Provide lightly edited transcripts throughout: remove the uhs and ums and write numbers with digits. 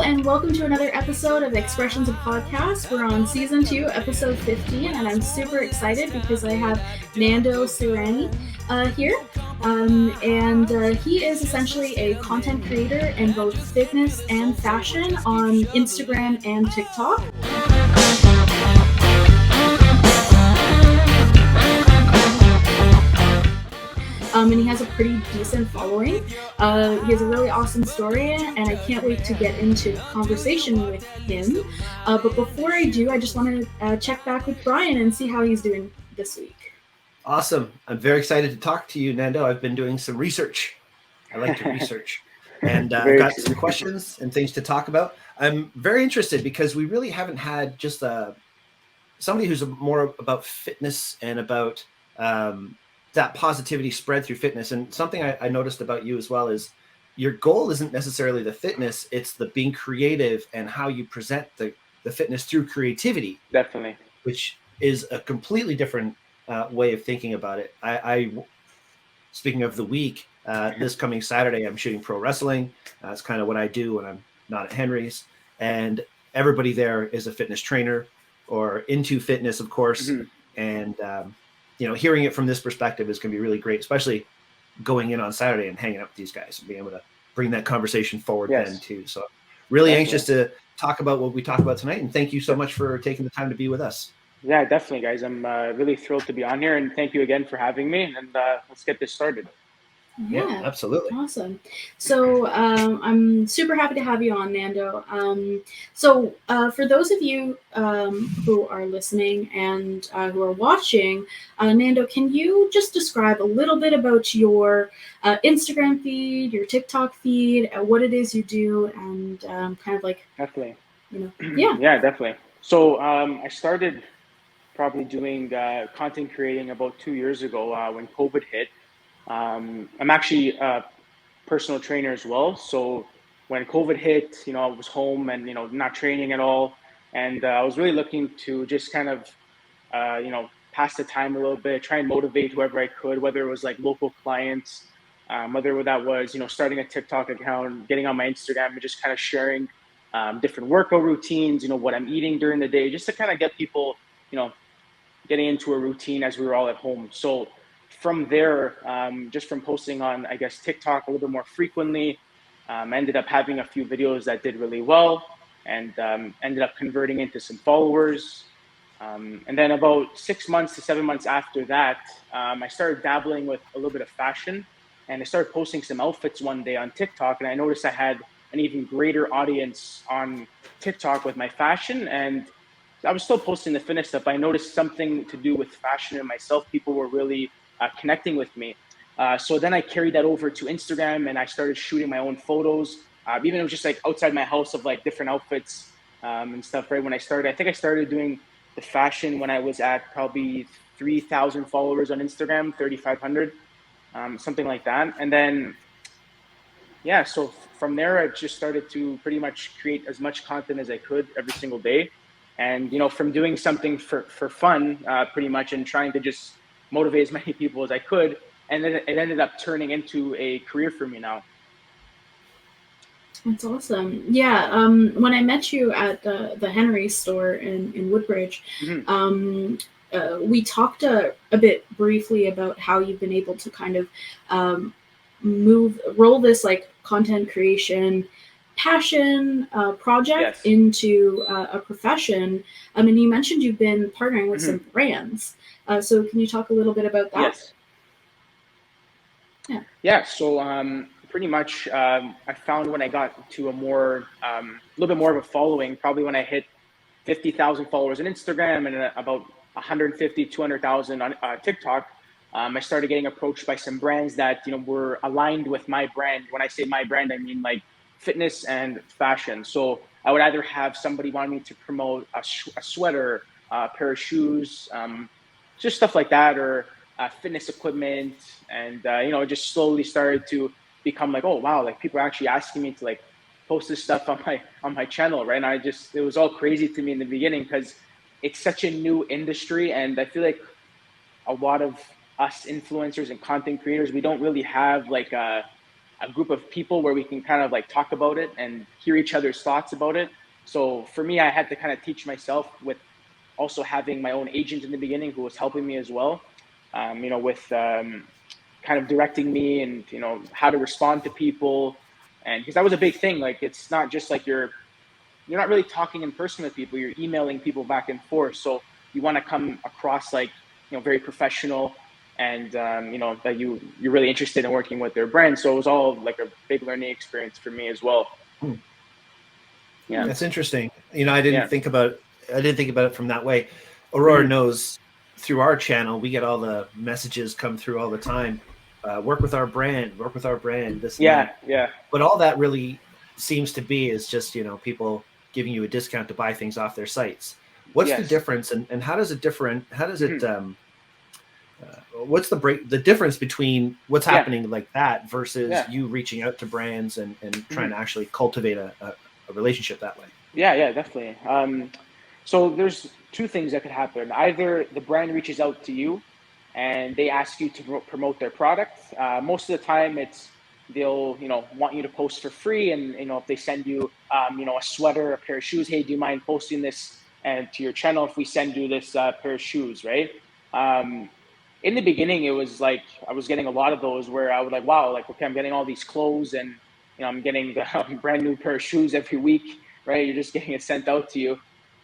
and welcome to another episode of Expressions of Podcast. We're on season 2, episode 15, and I'm super excited because I have Nando Sirianni here. He is essentially a content creator in both fitness and fashion on Instagram and TikTok. And he has a pretty decent following. He has a really awesome story, and I can't wait to get into conversation with him. But before I do, I just want to check back with Brian and see how he's doing this week. Awesome. I'm very excited to talk to you, Nando. I've been doing some research. I like to research. And I've got some questions and things to talk about. I'm very interested because we really haven't had just somebody who's more about fitness and about that positivity spread through fitness. And something I noticed about you as well is your goal isn't necessarily the fitness, it's the being creative and how you present the fitness through creativity. Definitely. Which is a completely different way of thinking about it. I speaking of the week, this coming Saturday, I'm shooting pro wrestling. That's kind of what I do when I'm not at Henry's. And everybody there is a fitness trainer or into fitness, of course. Mm-hmm. And, hearing it from this perspective is going to be really great, especially going in on Saturday and hanging out with these guys and being able to bring that conversation forward then too. So really anxious to talk about what we talk about tonight. And thank you so much for taking the time to be with us. Yeah, definitely, guys. I'm really thrilled to be on here, and thank you again for having me. And let's get this started. Yeah, absolutely. Awesome. So I'm super happy to have you on, Nando. So for those of you who are listening and who are watching, Nando, can you just describe a little bit about your Instagram feed, your TikTok feed, what it is you do, and kind of like... Definitely. Yeah. Yeah, definitely. So I started probably doing content creating about 2 years ago when COVID hit. I'm actually a personal trainer as well. So when COVID hit, I was home and, not training at all. And I was really looking to just kind of, pass the time a little bit, try and motivate whoever I could, whether it was like local clients, whether that was, starting a TikTok account, getting on my Instagram and just kind of sharing different workout routines, what I'm eating during the day, just to kind of get people, getting into a routine as we were all at home. So from there, just from posting on, I guess, TikTok a little bit more frequently, I ended up having a few videos that did really well and ended up converting into some followers. And then about 6 months to 7 months after that, I started dabbling with a little bit of fashion, and I started posting some outfits one day on TikTok, and I noticed I had an even greater audience on TikTok with my fashion, and I was still posting the fitness stuff. I noticed something to do with fashion and myself. People were really connecting with me. So then I carried that over to Instagram and I started shooting my own photos. Even it was just like outside my house of like different outfits and stuff, right? When I started, I think I started doing the fashion when I was at probably 3,000 followers on Instagram, 3,500, something like that. And then, so from there, I just started to pretty much create as much content as I could every single day. And, from doing something for fun, pretty much, and trying to just motivate as many people as I could. And then it ended up turning into a career for me now. That's awesome. Yeah. When I met you at the Henry store in Woodbridge, mm-hmm. We talked a bit briefly about how you've been able to kind of roll this like content creation passion project into a profession. I mean, you mentioned you've been partnering with some brands. So can you talk a little bit about that? Yes. Yeah. So pretty much I found when I got to a little bit more of a following, probably when I hit 50,000 followers on Instagram and about 150, 200,000 on TikTok, I started getting approached by some brands that, were aligned with my brand. When I say my brand, I mean like fitness and fashion. So I would either have somebody want me to promote a sweater, a pair of shoes, just stuff like that, or fitness equipment. And, it just slowly started to become like, oh, wow, like people are actually asking me to like post this stuff on my channel, right? And it was all crazy to me in the beginning because it's such a new industry. And I feel like a lot of us influencers and content creators, we don't really have like a a group of people where we can kind of like talk about it and hear each other's thoughts about it. So for me, I had to kind of teach myself with also having my own agent in the beginning who was helping me as well, with kind of directing me and, how to respond to people. And because that was a big thing, like, it's not just like you're not really talking in person with people, you're emailing people back and forth. So you want to come across like, very professional and, that you're really interested in working with their brand. So it was all like a big learning experience for me as well. Yeah, that's interesting. I didn't think about it from that way. Aurora knows through our channel, we get all the messages come through all the time. Work with our brand, this and that. Yeah. But all that really seems to be is just, people giving you a discount to buy things off their sites. What's the difference, and how does it what's the difference between what's happening like that versus you reaching out to brands and trying to actually cultivate a relationship that way? Yeah, definitely. So there's two things that could happen. Either the brand reaches out to you and they ask you to promote their product. Most of the time they'll, want you to post for free. And, if they send you, a sweater, a pair of shoes, hey, do you mind posting this and to your channel if we send you this pair of shoes, right? In the beginning, it was like I was getting a lot of those where I was like, wow, like, okay, I'm getting all these clothes and, I'm getting the brand new pair of shoes every week, right? You're just getting it sent out to you.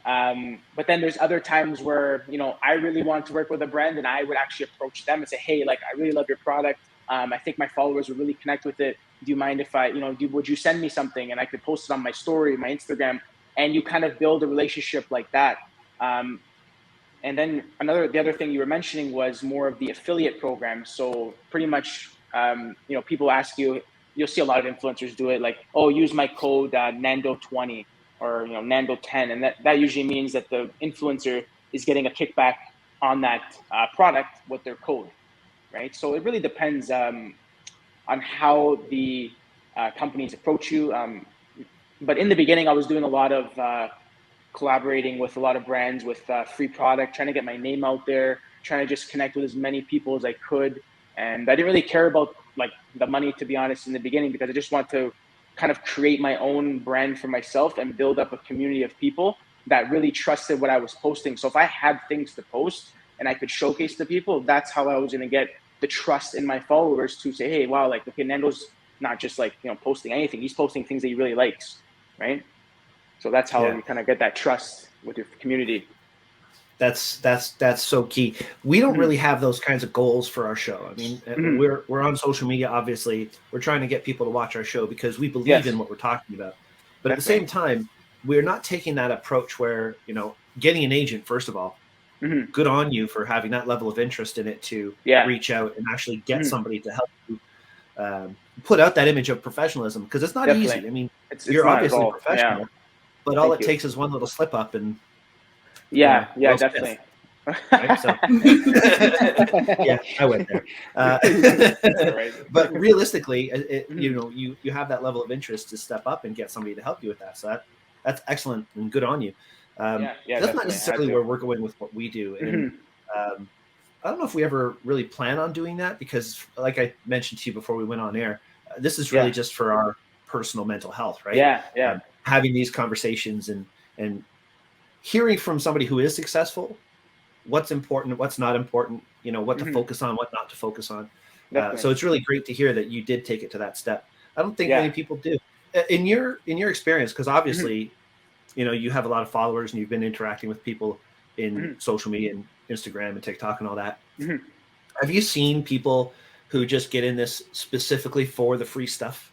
But then there's other times where, I really want to work with a brand and I would actually approach them and say, hey, like, I really love your product. I think my followers would really connect with it. Do you mind if I, would you send me something and I could post it on my story, my Instagram, and you kind of build a relationship like that. And then the other thing you were mentioning was more of the affiliate program. So pretty much, people ask you, you'll see a lot of influencers do it like, oh, use my code Nando20 or, Nando10. And that usually means that the influencer is getting a kickback on that product with their code, right? So it really depends on how the companies approach you. But in the beginning, I was doing a lot of collaborating with a lot of brands with free product, trying to get my name out there, trying to just connect with as many people as I could. And I didn't really care about like the money, to be honest, in the beginning, because I just want to kind of create my own brand for myself and build up a community of people that really trusted what I was posting. So if I had things to post and I could showcase to people, that's how I was going to get the trust in my followers to say, hey, wow, like, okay, Nando's not just like, posting anything. He's posting things that he really likes, right? So that's how you kind of get that trust with your community. That's so key. We don't really have those kinds of goals for our show. I mean, we're on social media, obviously. We're trying to get people to watch our show because we believe in what we're talking about. But at the same time, we're not taking that approach where, getting an agent, first of all, good on you for having that level of interest in it to reach out and actually get somebody to help you put out that image of professionalism, because it's not easy. I mean, you're obviously professional, but all it takes is one little slip up and definitely. Right? So, I went there. But realistically, you have that level of interest to step up and get somebody to help you with that. So that's excellent and good on you. That's not necessarily where we're going with what we do. And I don't know if we ever really plan on doing that, because like I mentioned to you before we went on air, this is really just for our personal mental health, right? Having these conversations and hearing from somebody who is successful, what's important, what's not important, what to focus on, what not to focus on. So it's really great to hear that you did take it to that step. I don't think many people do. In your experience, because obviously, you have a lot of followers and you've been interacting with people in social media and Instagram and TikTok and all that. Have you seen people who just get in this specifically for the free stuff?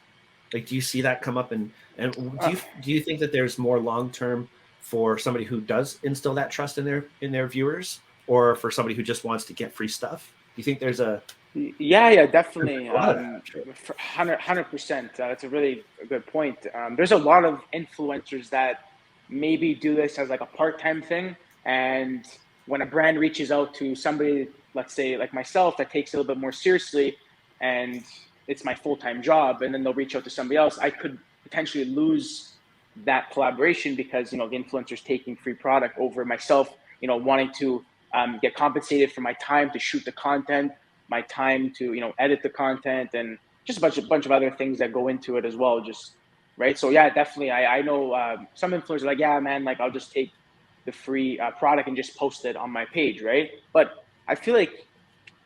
Like, do you see that come up? And do you think that there's more long-term for somebody who does instill that trust in their viewers, or for somebody who just wants to get free stuff? Do you think there's a definitely 100%. That's a really good point. There's a lot of influencers that maybe do this as like a part-time thing, and when a brand reaches out to somebody, let's say like myself, that takes it a little bit more seriously and it's my full-time job, and then they'll reach out to somebody else, I could potentially lose that collaboration because, the influencer's taking free product over myself, wanting to get compensated for my time to shoot the content, my time to, edit the content and, just a bunch of other things that go into it as well. Just right. So yeah, definitely. I know some influencers are like, yeah, man, like I'll just take the free product and just post it on my page, right? But I feel like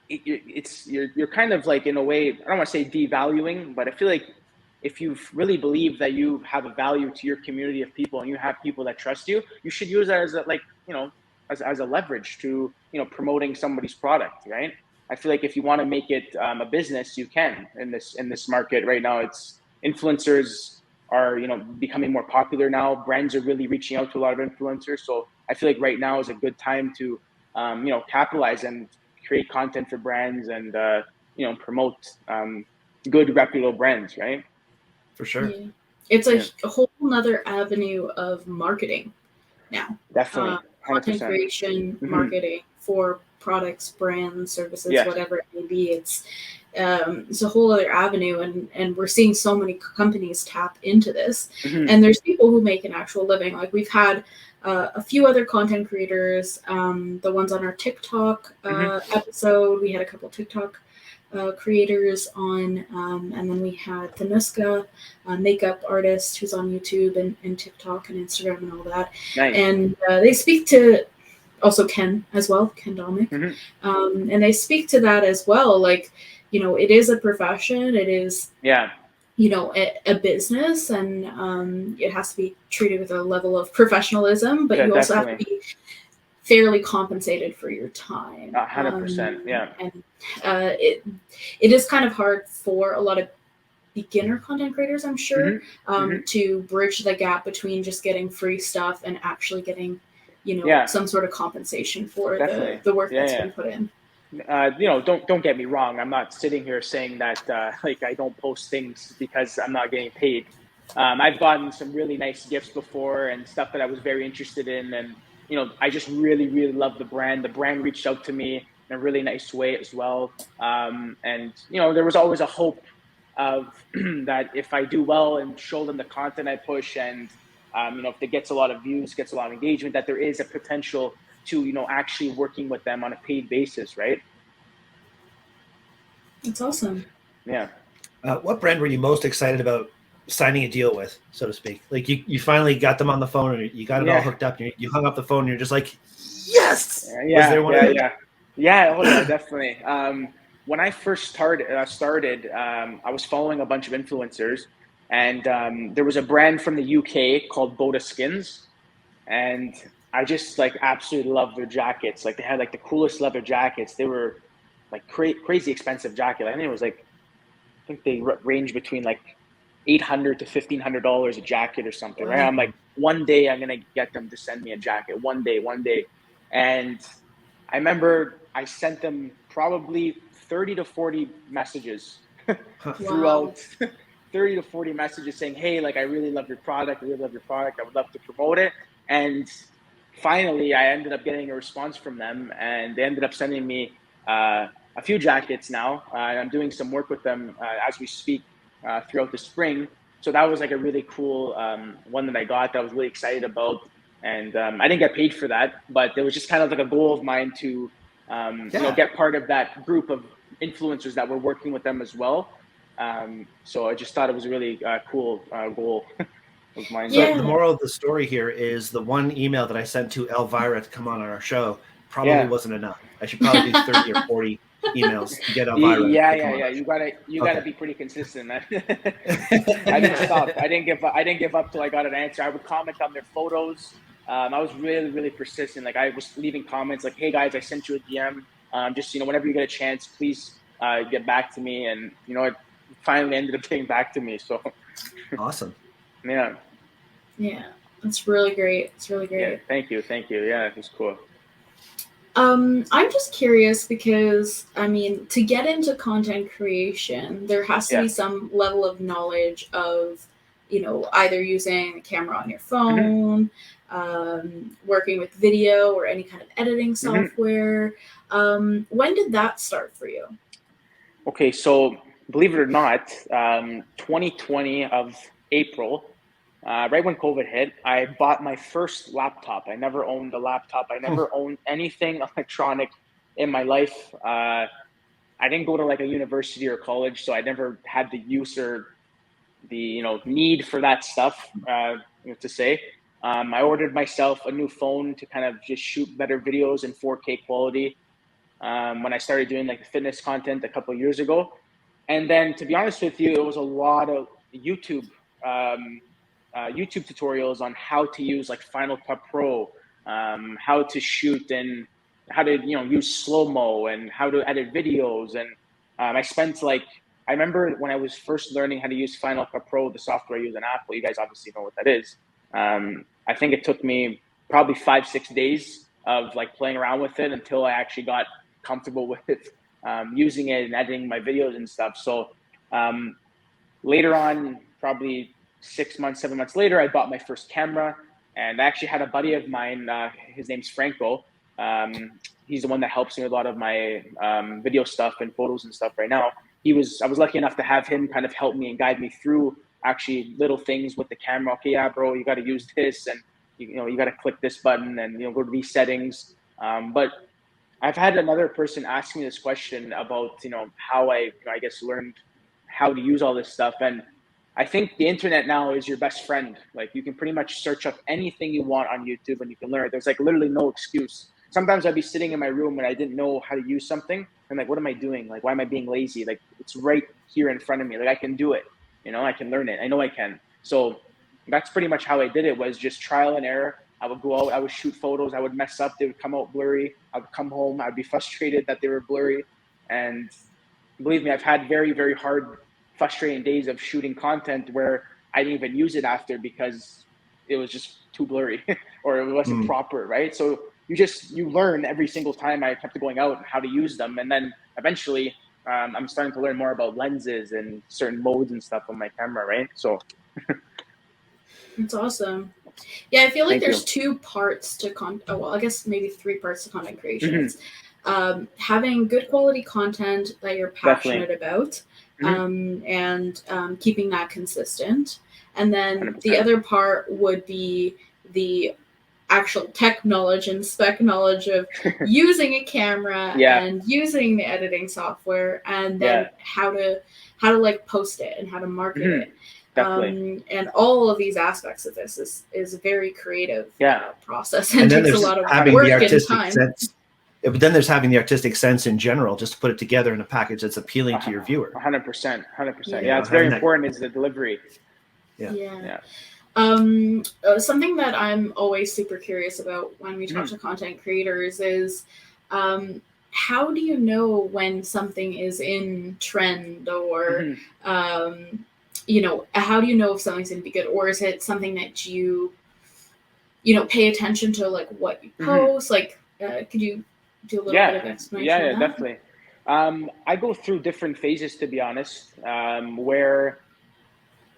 you're kind of like, in a way, I don't want to say devaluing, but I feel like if you really believe that you have a value to your community of people and you have people that trust you, you should use that as a, like, as a leverage to, promoting somebody's product, right? I feel like if you want to make it a business, you can in this market right now. It's influencers are, becoming more popular now. Brands are really reaching out to a lot of influencers. So I feel like right now is a good time to, capitalize and create content for brands and, promote good reputable brands, right? For sure. Yeah. It's a whole nother avenue of marketing now. Definitely. 100%. Content creation, marketing for products, brands, services, whatever it may be. It's a whole other avenue, and we're seeing so many companies tap into this. And there's people who make an actual living. Like we've had a few other content creators, the ones on our TikTok episode. We had a couple TikTok creators on, and then we had Tanuska, makeup artist who's on YouTube and TikTok and Instagram and all that. Nice. And they speak to also Ken as well, Ken Domick, and they speak to that as well. Like, it is a profession. It is a business, and it has to be treated with a level of professionalism, but you also have to be fairly compensated for your time. 100%. Yeah. And it is kind of hard for a lot of beginner content creators, I'm sure, to bridge the gap between just getting free stuff and actually getting, some sort of compensation for the work that's been put in. Don't get me wrong. I'm not sitting here saying that like I don't post things because I'm not getting paid. I've gotten some really nice gifts before and stuff that I was very interested in, and I just really, really love the brand. The brand reached out to me in a really nice way as well. And there was always a hope of that if I do well and show them the content I push, and if it gets a lot of views, gets a lot of engagement, that there is a potential to actually working with them on a paid basis, right? That's awesome. Yeah. What brand were you most excited about signing a deal with, so to speak? Like you finally got them on the phone and you got it all hooked up, and you hung up the phone and you're just like, yes. Yeah, definitely. When I first started, I was following a bunch of influencers, and there was a brand from the UK called Boda Skins, and I just like absolutely loved their jackets. Like they had like the coolest leather jackets. They were like crazy expensive jacket. I think they range between like $800 to $1,500 a jacket or something, right? I'm like, one day I'm gonna get them to send me a jacket. One day. And I remember I sent them probably 30 to 40 messages throughout 30 to 40 messages saying, hey, like I really love your product. I would love to promote it. And finally, I ended up getting a response from them, and they ended up sending me a few jackets now. I'm doing some work with them as we speak throughout the spring. So that was like a really cool one that I got that I was really excited about. And I didn't get paid for that, but it was just kind of like a goal of mine to get part of that group of influencers that were working with them as well. So I just thought it was a really cool goal of mine. So the moral of the story here is the one email that I sent to Elvira to come on our show probably wasn't enough. I should probably do 30 or 40 emails to get Elvira. Yeah. You gotta be pretty consistent. I didn't stop. I didn't give up till I got an answer. I would comment on their photos. I was really, really persistent. Like I was leaving comments like, "Hey guys, I sent you a DM. Just whenever you get a chance, please get back to me." And it finally ended up getting back to me. So awesome. Yeah, that's really great. It's really great. Yeah, thank you. Yeah, it was cool. I'm just curious because to get into content creation, there has to be some level of knowledge of, either using a camera on your phone, working with video or any kind of editing software. When did that start for you? Okay, so believe it or not, 2020 of April, right when COVID hit, I bought my first laptop. I never owned a laptop. I never owned anything electronic in my life. I I didn't go to like a university or college, so I never had the use or the need for that stuff to say. I ordered myself a new phone to kind of just shoot better videos in 4K quality when I started doing like fitness content a couple of years ago. And then, to be honest with you, it was a lot of YouTube tutorials on how to use like Final Cut Pro, how to shoot and how to use slow mo and how to edit videos. And I remember when I was first learning how to use Final Cut Pro, the software I use on Apple. You guys obviously know what that is. I think it took me probably 5-6 days of like playing around with it until I actually got comfortable with it, using it and editing my videos and stuff. So later on, probably 6 months, 7 months later, I bought my first camera, and I actually had a buddy of mine. His name's Franco. He's the one that helps me with a lot of my video stuff and photos and stuff right now. I was lucky enough to have him kind of help me and guide me through actually little things with the camera. Okay, yeah, bro, you got to use this, and you got to click this button, and go to these settings. But I've had another person ask me this question about how I guess learned how to use all this stuff, and I think the internet now is your best friend. Like, you can pretty much search up anything you want on YouTube and you can learn it. There's like literally no excuse. Sometimes I'd be sitting in my room and I didn't know how to use something. I'm like, what am I doing? Like, why am I being lazy? Like, it's right here in front of me. Like, I can do it. I can learn it. I know I can. So that's pretty much how I did it, was just trial and error. I would go out, I would shoot photos, I would mess up, they would come out blurry. I would come home, I'd be frustrated that they were blurry. And believe me, I've had very, very hard, frustrating days of shooting content where I didn't even use it after because it was just too blurry or it wasn't proper, right? So you learn every single time I kept going out how to use them. And then eventually I'm starting to learn more about lenses and certain modes and stuff on my camera, right? So it's awesome. Yeah, I feel like Thank there's two parts to well, I guess maybe 3 parts to content creation. It's having good quality content that you're passionate about, and keeping that consistent. And then 100%. the other part would be the actual tech knowledge and spec knowledge of using a camera and using the editing software, and then how to like post it and how to market it. And all of these aspects of this is a very creative process and then takes a lot of having work the artistic and time. sense. But then there's having the artistic sense in general, just to put it together in a package that's appealing to your viewer. 100%. Yeah, it's very important is the delivery. Yeah. Something that I'm always super curious about when we talk to content creators is how do you know when something is in trend, or how do you know if something's going to be good, or is it something that you pay attention to, like what you post? Like, could you do a little bit of explanation? Yeah, definitely. I go through different phases, to be honest, where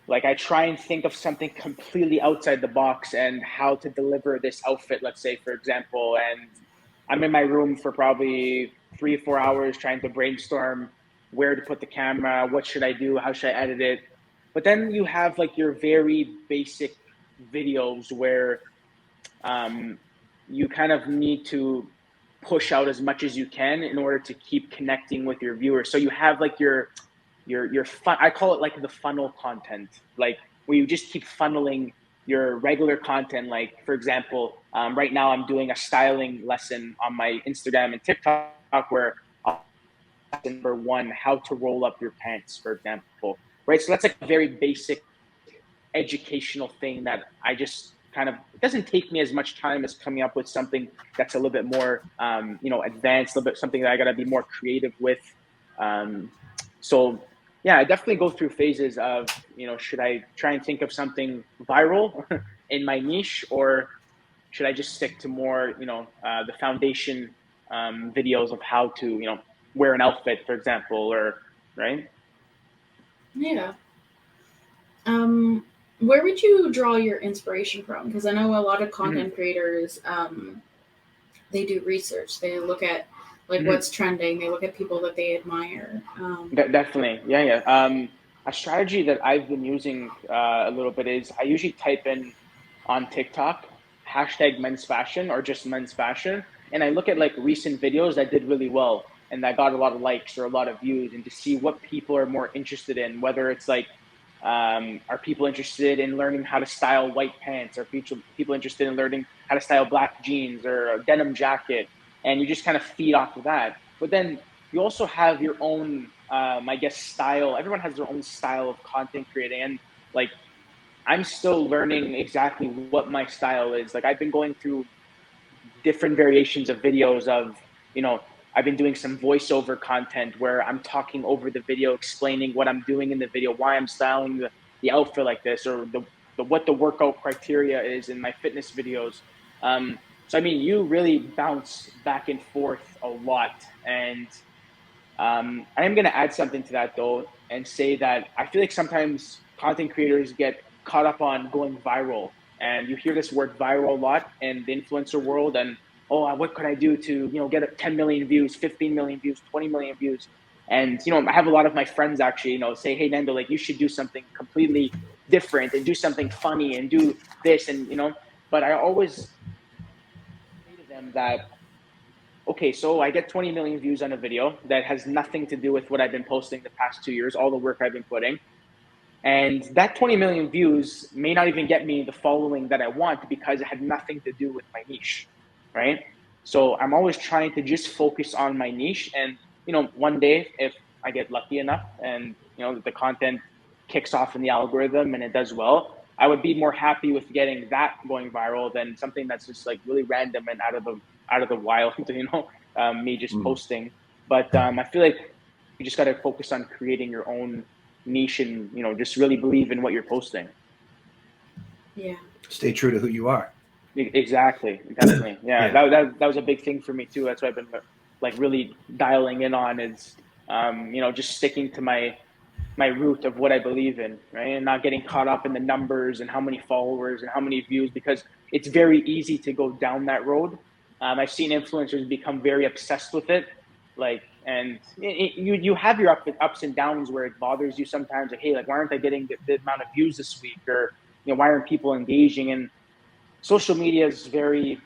like I try and think of something completely outside the box and how to deliver this outfit, let's say, for example, and I'm in my room for probably 3 or 4 hours trying to brainstorm where to put the camera, what should I do, how should I edit it. But then you have like your very basic videos where you kind of need to push out as much as you can in order to keep connecting with your viewers. So you have like your fun, I call it like the funnel content, like where you just keep funneling your regular content. Like, for example, right now I'm doing a styling lesson on my Instagram and TikTok where number 1, how to roll up your pants, for example, right? So that's like a very basic educational thing that I just kind of, it doesn't take me as much time as coming up with something that's a little bit more, advanced, a little bit something that I got to be more creative with. So yeah, I definitely go through phases of, should I try and think of something viral in my niche, or should I just stick to more, the foundation videos of how to, wear an outfit, for example, or right? Yeah. Where would you draw your inspiration from? Because I know a lot of content creators, they do research. They look at like what's trending. They look at people that they admire. Definitely. Yeah. A strategy that I've been using a little bit is I usually type in on TikTok # men's fashion or just men's fashion. And I look at like recent videos that did really well. and that got a lot of likes or a lot of views, and to see what people are more interested in, whether it's like, are people interested in learning how to style white pants? Are people interested in learning how to style black jeans or a denim jacket? And you just kind of feed off of that. But then you also have your own, I guess, style. Everyone has their own style of content creating. And like, I'm still learning exactly what my style is. Like, I've been going through different variations of videos of, I've been doing some voiceover content where I'm talking over the video, explaining what I'm doing in the video, why I'm styling the outfit like this, or what the workout criteria is in my fitness videos. So, I mean, you really bounce back and forth a lot. And I am going to add something to that, though, and say that I feel like sometimes content creators get caught up on going viral. And you hear this word viral a lot in the influencer world. And, oh, what could I do to, get 10 million views, 15 million views, 20 million views? And, I have a lot of my friends actually, say, hey, Nando, like, you should do something completely different and do something funny and do this. And, but I always say to them that, okay, so I get 20 million views on a video that has nothing to do with what I've been posting the past 2 years, all the work I've been putting. And that 20 million views may not even get me the following that I want because it had nothing to do with my niche, right? So I'm always trying to just focus on my niche. And, one day if I get lucky enough and, the content kicks off in the algorithm and it does well, I would be more happy with getting that going viral than something that's just like really random and out of the wild, me just posting. But I feel like you just got to focus on creating your own niche and, just really believe in what you're posting. Yeah. Stay true to who you are. Exactly. Definitely. Yeah. Yeah. That was a big thing for me too. That's what I've been like really dialing in on is, just sticking to my root of what I believe in, right? And not getting caught up in the numbers and how many followers and how many views, because it's very easy to go down that road. I've seen influencers become very obsessed with it. Like, and you have your ups and downs where it bothers you sometimes. Like, hey, like, why aren't I getting the amount of views this week? Or, why aren't people engaging? And social media is very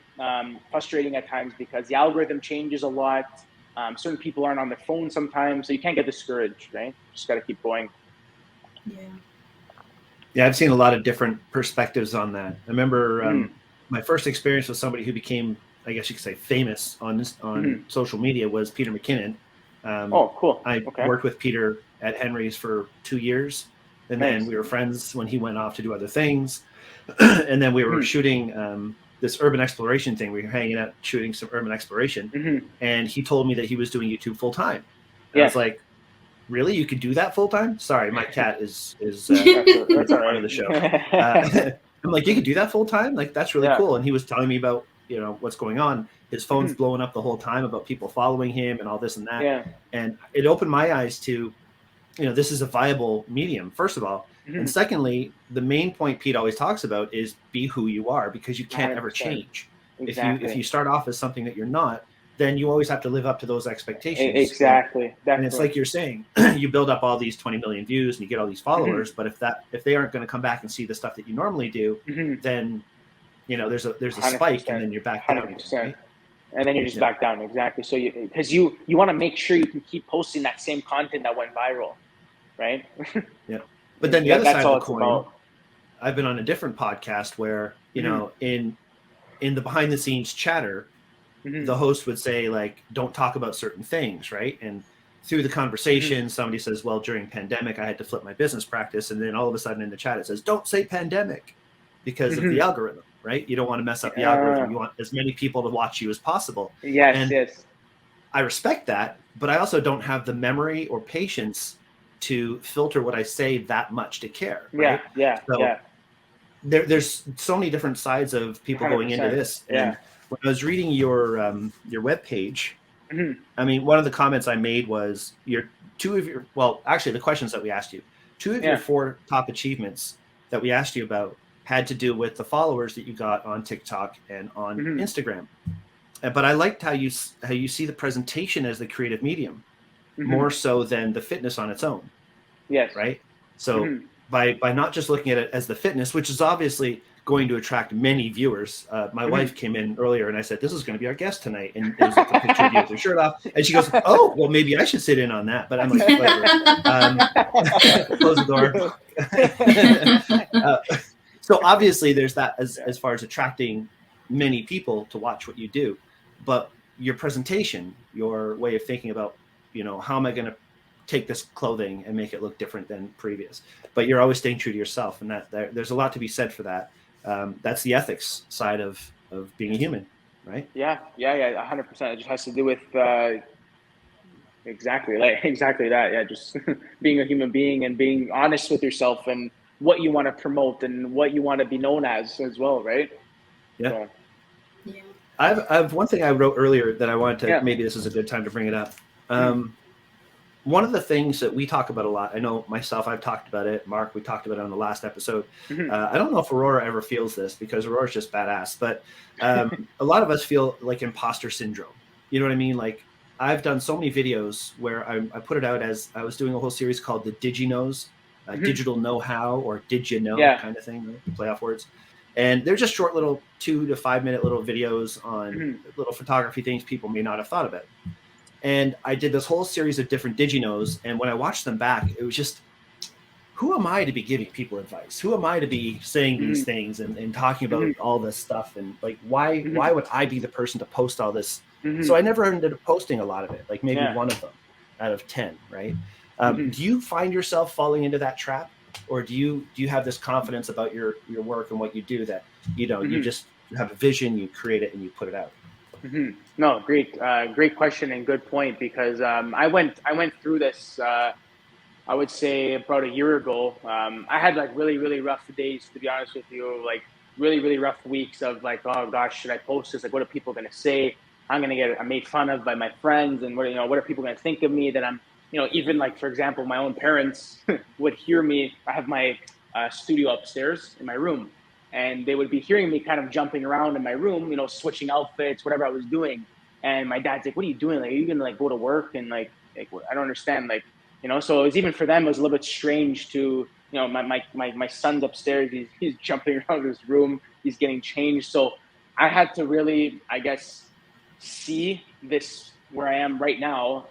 frustrating at times because the algorithm changes a lot. Certain people aren't on their phone sometimes, so you can't get discouraged, right? Just got to keep going. Yeah, I've seen a lot of different perspectives on that. I remember my first experience with somebody who became, I guess you could say, famous on social media was Peter McKinnon. Oh, cool. I worked with Peter at Henry's for 2 years, and then we were friends when he went off to do other things. And then we were shooting this urban exploration thing. We were hanging out, shooting some urban exploration. And he told me that he was doing YouTube full time. I was like, really? You could do that full time? Sorry, my cat is that's all part right. of the show. I'm like, you could do that full time? Like, that's really cool. And he was telling me about, what's going on. His phone's blowing up the whole time about people following him and all this and that. Yeah. And it opened my eyes to, this is a viable medium, first of all. And secondly, the main point Pete always talks about is be who you are, because you can't 100%. Ever change. Exactly. If you start off as something that you're not, then you always have to live up to those expectations. Exactly. And it's like you're saying, you build up all these 20 million views and you get all these followers, but if they aren't going to come back and see the stuff that you normally do, then there's a spike, and then you're back down. 100%. Right? And then you're just back down. Exactly. So because you want to make sure you can keep posting that same content that went viral, right? Yeah. But then the other side of the coin, I've been on a different podcast where, in the behind the scenes chatter, the host would say, like, don't talk about certain things, right? And through the conversation, somebody says, well, during pandemic, I had to flip my business practice. And then all of a sudden in the chat, it says, don't say pandemic because of the algorithm, right? You don't want to mess up the algorithm. You want as many people to watch you as possible. Yes. I respect that, but I also don't have the memory or patience to filter what I say that much to care. Right? There's so many different sides of people 100%. Going into this. And when I was reading your webpage, I mean, one of the comments I made was the questions that we asked you, 2 of your 4 top achievements that we asked you about had to do with the followers that you got on TikTok and on Instagram. But I liked how you see the presentation as the creative medium, more so than the fitness on its own. Yes. Right. So by not just looking at it as the fitness, which is obviously going to attract many viewers. My wife came in earlier and I said, this is going to be our guest tonight. And it was like a picture of you with your shirt off. And she goes, oh, well, maybe I should sit in on that. But I'm like, whatever. Close the door. So obviously there's that as far as attracting many people to watch what you do. But your presentation, your way of thinking about, how am I going to take this clothing and make it look different than previous? But you're always staying true to yourself. And there's a lot to be said for that. That's the ethics side of being a human, right? Yeah, 100%. It just has to do with exactly that. Yeah, just being a human being and being honest with yourself and what you want to promote and what you want to be known as well, right? Yeah. So. Yeah. I have one thing I wrote earlier that I wanted to, maybe this is a good time to bring it up. One of the things that we talk about a lot, I know myself, I've talked about it. Mark, we talked about it on the last episode. I don't know if Aurora ever feels this because Aurora's just badass, but a lot of us feel like imposter syndrome. You know what I mean? Like I've done so many videos where I put it out as I was doing a whole series called the Did You Knows, digital know-how or did you know kind of thing, right? Play off words. And they're just short little 2 to 5 minute little videos on little photography things people may not have thought about. And I did this whole series of different Diginos. And when I watched them back, it was just, who am I to be giving people advice? Who am I to be saying these things and talking about all this stuff? And like, why would I be the person to post all this? So I never ended up posting a lot of it, like maybe one of them out of 10, right? Do you find yourself falling into that trap? Or do you have this confidence about your work and what you do that, you just have a vision, you create it and you put it out? No, great question and good point, because I went through this, I would say about a year ago. I had like really, really rough days, to be honest with you, like really, really rough weeks of like, oh gosh, should I post this? Like, what are people going to say? I'm made fun of by my friends, and what are people going to think of me? That I'm, even like, for example, my own parents would hear me. I have my studio upstairs in my room, and they would be hearing me kind of jumping around in my room, switching outfits, whatever I was doing. And my dad's like, what are you doing? Like, are you going to like go to work? And like, I don't understand. Like, so it was, even for them, it was a little bit strange to, my son's upstairs. He's jumping around his room. He's getting changed. So I had to really, I guess, see this where I am right now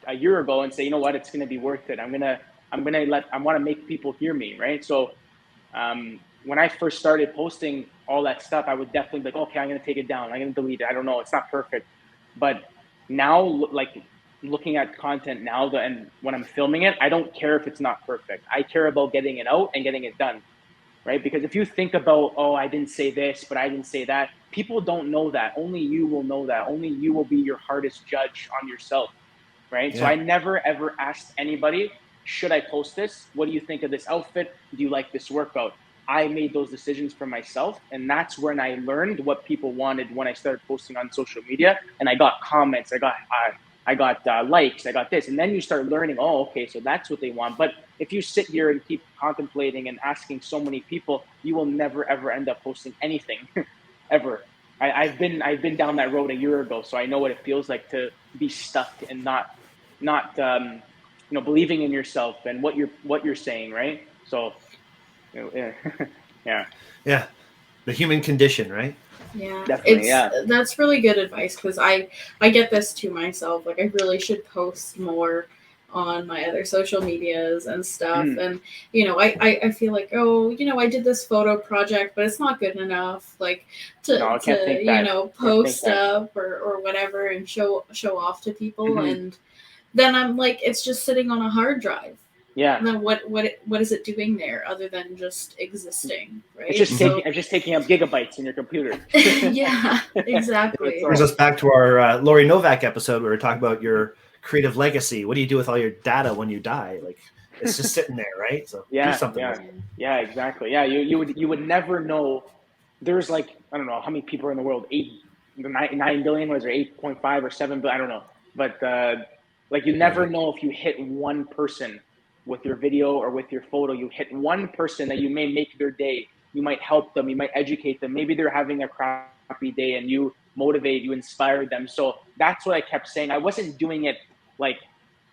a year ago and say, you know what, it's going to be worth it. I want to make people hear me. Right. So, when I first started posting all that stuff, I would definitely be like, okay, I'm going to take it down. I'm going to delete it. I don't know. It's not perfect. But now, like looking at content now, and when I'm filming it, I don't care if it's not perfect. I care about getting it out and getting it done. Right? Because if you think about, oh, I didn't say this, but I didn't say that, people don't know that. Only you will know that. Only you will be your hardest judge on yourself. Right? Yeah. So I never, ever asked anybody, should I post this? What do you think of this outfit? Do you like this workout? I made those decisions for myself. And that's when I learned what people wanted when I started posting on social media. And I got comments, I got likes, I got this. And then you start learning, oh, okay, so that's what they want. But if you sit here and keep contemplating and asking so many people, you will never, ever end up posting anything ever. I've been down that road a year ago. So I know what it feels like to be stuck and not believing in yourself and what you're saying. Right. So, yeah. The human condition, right? Yeah, definitely. That's really good advice, because I get this to myself. Like, I really should post more on my other social medias and stuff. And I feel like, oh, I did this photo project, but it's not good enough, like to post stuff or whatever and show off to people. And then I'm like, it's just sitting on a hard drive. Yeah. And then what is it doing there other than just existing, right? It's just taking up gigabytes in your computer. Yeah, exactly. It brings us back to our Lori Novak episode where we were talking about your creative legacy. What do you do with all your data when you die? Like, it's just sitting there, right? So do something with it. Yeah, exactly. Yeah, you would never know. There's like, I don't know how many people are in the world. 9 billion, was there 8.5 or 7 billion? I don't know. But like, you never know if you hit one person with your video or with your photo. You hit one person that you may make their day. You might help them. You might educate them. Maybe they're having a crappy day and you motivate, you inspire them. So that's what I kept saying. I wasn't doing it like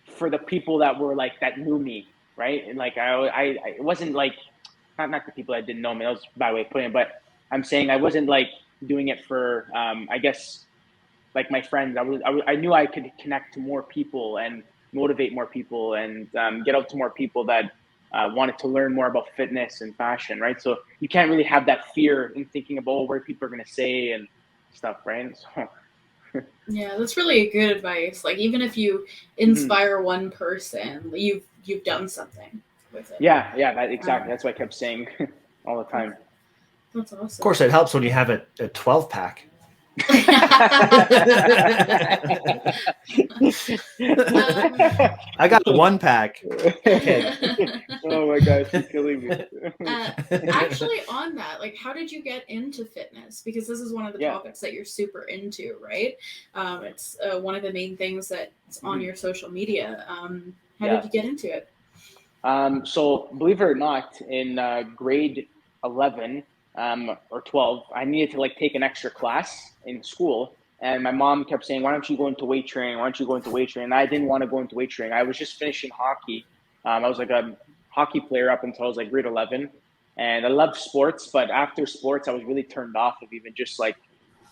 for the people that were like, that knew me, right? And like, I wasn't like, not the people that didn't know me. That was a bad way of putting it. But I'm saying I wasn't like doing it for, I guess, like my friends. I knew I could connect to more people and motivate more people and get out to more people that wanted to learn more about fitness and fashion, right? So you can't really have that fear in thinking about what people are going to say and stuff, right? So, yeah, that's really good advice. Like even if you inspire one person, you've done something with it. Yeah, exactly. That's what I kept saying all the time. That's awesome. Of course, it helps when you have a 12-pack. I got a 1-pack. Okay. Oh my gosh, you're killing me. Actually, on that, like, how did you get into fitness? Because this is one of the topics that you're super into, right? It's one of the main things that's on your social media. How did you get into it? So believe it or not, in grade 11 or 12, I needed to like take an extra class in school. And my mom kept saying, why don't you go into weight training? Why don't you go into weight training? And I didn't want to go into weight training. I was just finishing hockey. I was like a hockey player up until I was like grade 11. And I loved sports, but after sports, I was really turned off of even just like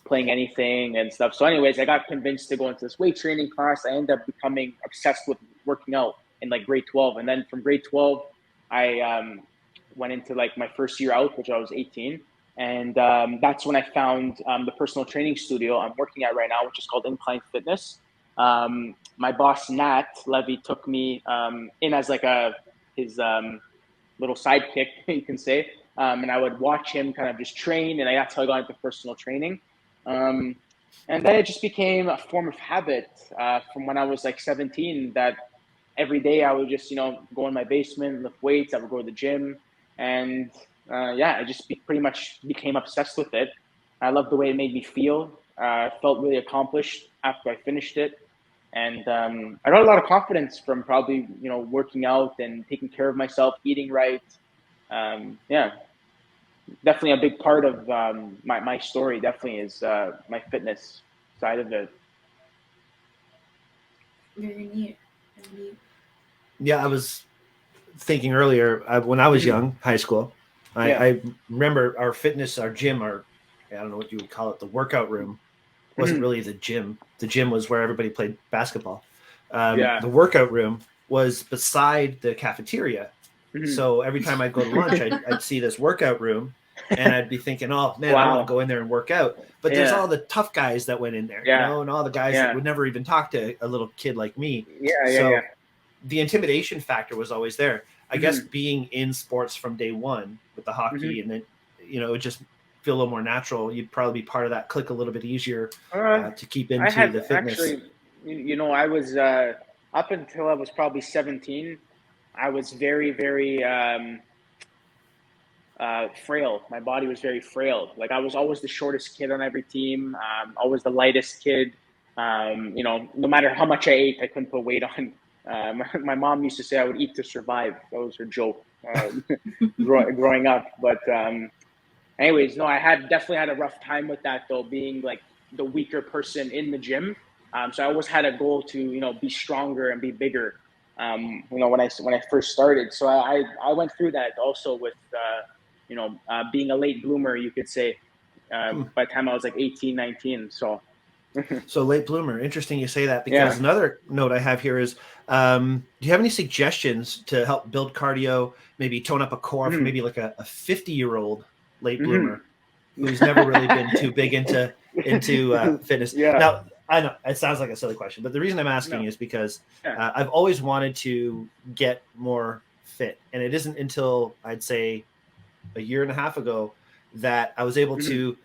playing anything and stuff. So anyways, I got convinced to go into this weight training class. I ended up becoming obsessed with working out in like grade 12. And then from grade 12, I went into like my first year out, which I was 18. And that's when I found the personal training studio I'm working at right now, which is called Incline Fitness. My boss, Nat Levy, took me in as like his little sidekick, you can say. And I would watch him kind of just train. And that's how I got into personal training. And then it just became a form of habit from when I was like 17 that every day I would just, go in my basement, lift weights. I would go to the gym. And I just pretty much became obsessed with it. I loved the way it made me feel. I felt really accomplished after I finished it. And I got a lot of confidence from probably, working out and taking care of myself, eating right. Definitely a big part of my story definitely is my fitness side of it. Very neat. Yeah, I was thinking earlier when I was young, high school, I remember our gym, I don't know what you would call it, the workout room wasn't really the gym. The gym was where everybody played basketball. The workout room was beside the cafeteria. So every time I'd go to lunch, I'd see this workout room and I'd be thinking, oh man, I want to go in there and work out. But there's all the tough guys that went in there, and all the guys that would never even talk to a little kid like me. The intimidation factor was always there. I guess being in sports from day one with the hockey and then, it would just feel a little more natural. You'd probably be part of that clique a little bit easier to keep into the fitness. Actually, I was up until I was probably 17. I was very, very frail. My body was very frail. Like I was always the shortest kid on every team, always the lightest kid. No matter how much I ate, I couldn't put weight on. My mom used to say I would eat to survive. That was her joke growing up. But anyways, no, I definitely had a rough time with that though, being like the weaker person in the gym. So I always had a goal to, be stronger and be bigger. When I first started. So I went through that also with, being a late bloomer, you could say, by the time I was like 18, 19. So. So late bloomer. Interesting you say that, because another note I have here is, do you have any suggestions to help build cardio, maybe tone up a core for maybe like a 50-year-old late bloomer who's never really been too big into fitness? Now, I know it sounds like a silly question, but the reason I'm asking is because I've always wanted to get more fit. And it isn't until I'd say a year and a half ago that I was able to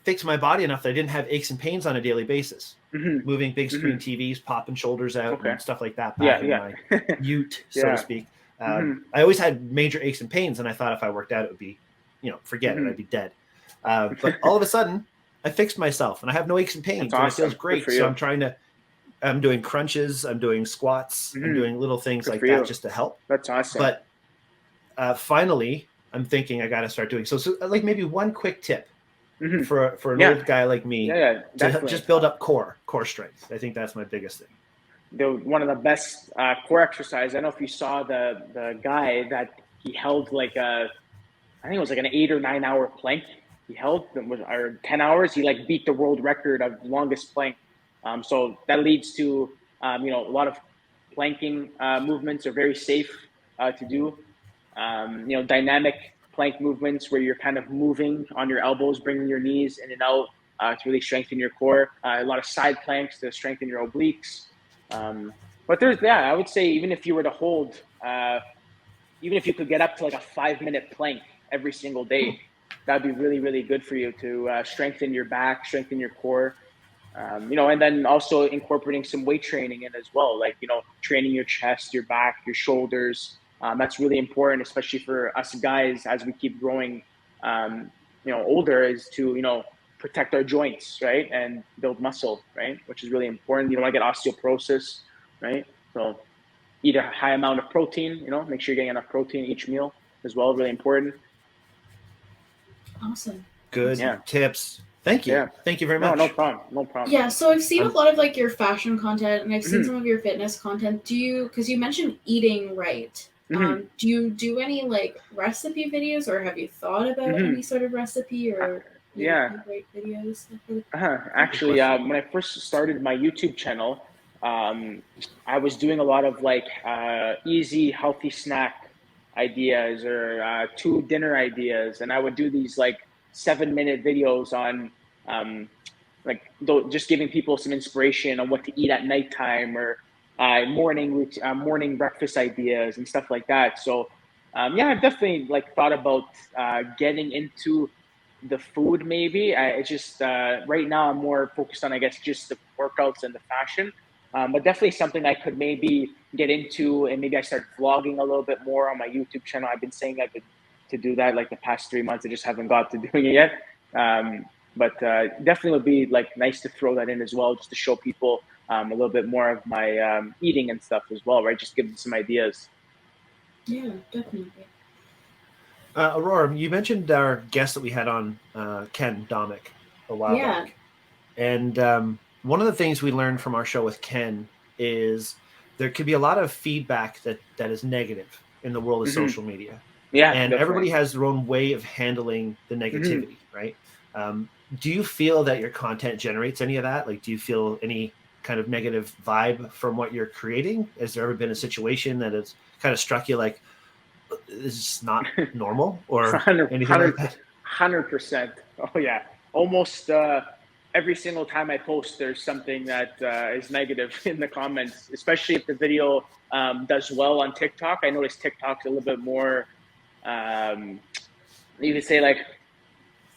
fix my body enough that I didn't have aches and pains on a daily basis. Moving big screen TVs, popping shoulders out and stuff like that back in my ute, so to speak. I always had major aches and pains, and I thought if I worked out, it would be, forget it, I'd be dead. But all of a sudden, I fixed myself, and I have no aches and pains, and it feels great. So I'm doing crunches, I'm doing squats, I'm doing little things like that just to help. That's awesome. But finally, I'm thinking I got to start doing so like maybe one quick tip for an old guy like me to just build up core strength. I think that's my biggest thing. One of the best core exercise. I don't know if you saw the guy that he held like a I think it was like an 8 or 9 hour plank he held, or 10 hours. He like beat the world record of longest plank. So that leads to, a lot of planking movements are very safe to do. Dynamic plank movements where you're kind of moving on your elbows, bringing your knees in and out to really strengthen your core. A lot of side planks to strengthen your obliques. But I would say even if you were to hold, even if you could get up to like a 5-minute plank every single day, that'd be really, really good for you to strengthen your back, strengthen your core. And then also incorporating some weight training in as well, like, training your chest, your back, your shoulders. That's really important, especially for us guys as we keep growing, older, is to, protect our joints, right? And build muscle, right? Which is really important. You don't want to get osteoporosis, right? So eat a high amount of protein, make sure you're getting enough protein each meal as well. Really important. Awesome. Good tips. Thank you. Yeah. Thank you very much. No problem. Yeah, so I've seen a lot of like your fashion content, and I've seen some of your fitness content. Because you mentioned eating right. Do you do any like recipe videos, or have you thought about any sort of recipe or great videos? Actually, when I first started my YouTube channel, I was doing a lot of like easy, healthy snack ideas or 2 dinner ideas, and I would do these like 7-minute videos on just giving people some inspiration on what to eat at nighttime, or morning breakfast ideas and stuff like that. So I've definitely like thought about getting into the food. Maybe it's just right now I'm more focused on, I guess, just the workouts and the fashion. But definitely something I could maybe get into, and maybe I start vlogging a little bit more on my YouTube channel. I've been saying I could to do that like the past 3 months. I just haven't got to doing it yet. But definitely would be like nice to throw that in as well, just to show people a little bit more of my eating and stuff as well, right? Just give them some ideas. Yeah, definitely. Aurora, you mentioned our guest that we had on, Ken Domick, a while back. And one of the things we learned from our show with Ken is there could be a lot of feedback that is negative in the world of social media. Yeah, and definitely. Everybody has their own way of handling the negativity, right? Do you feel that your content generates any of that? Like, do you feel any kind of negative vibe from what you're creating? Has there ever been a situation that has kind of struck you like, this is not normal, or anything like that? 100%. Oh yeah. Almost every single time I post, there's something that is negative in the comments, especially if the video does well on TikTok. I notice TikTok's a little bit more, you could say like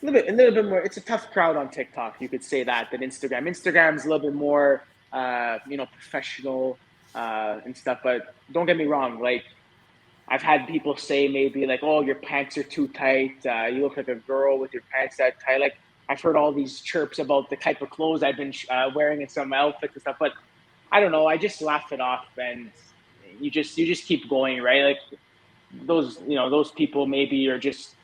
a little bit more. It's a tough crowd on TikTok. You could say that than Instagram. Instagram's a little bit more, professional and stuff. But don't get me wrong. Like, I've had people say maybe like, "Oh, your pants are too tight. You look like a girl with your pants that tight." Like, I've heard all these chirps about the type of clothes I've been wearing in some outfits and stuff. But I don't know. I just laugh it off, and you just keep going, right? Like those people maybe are just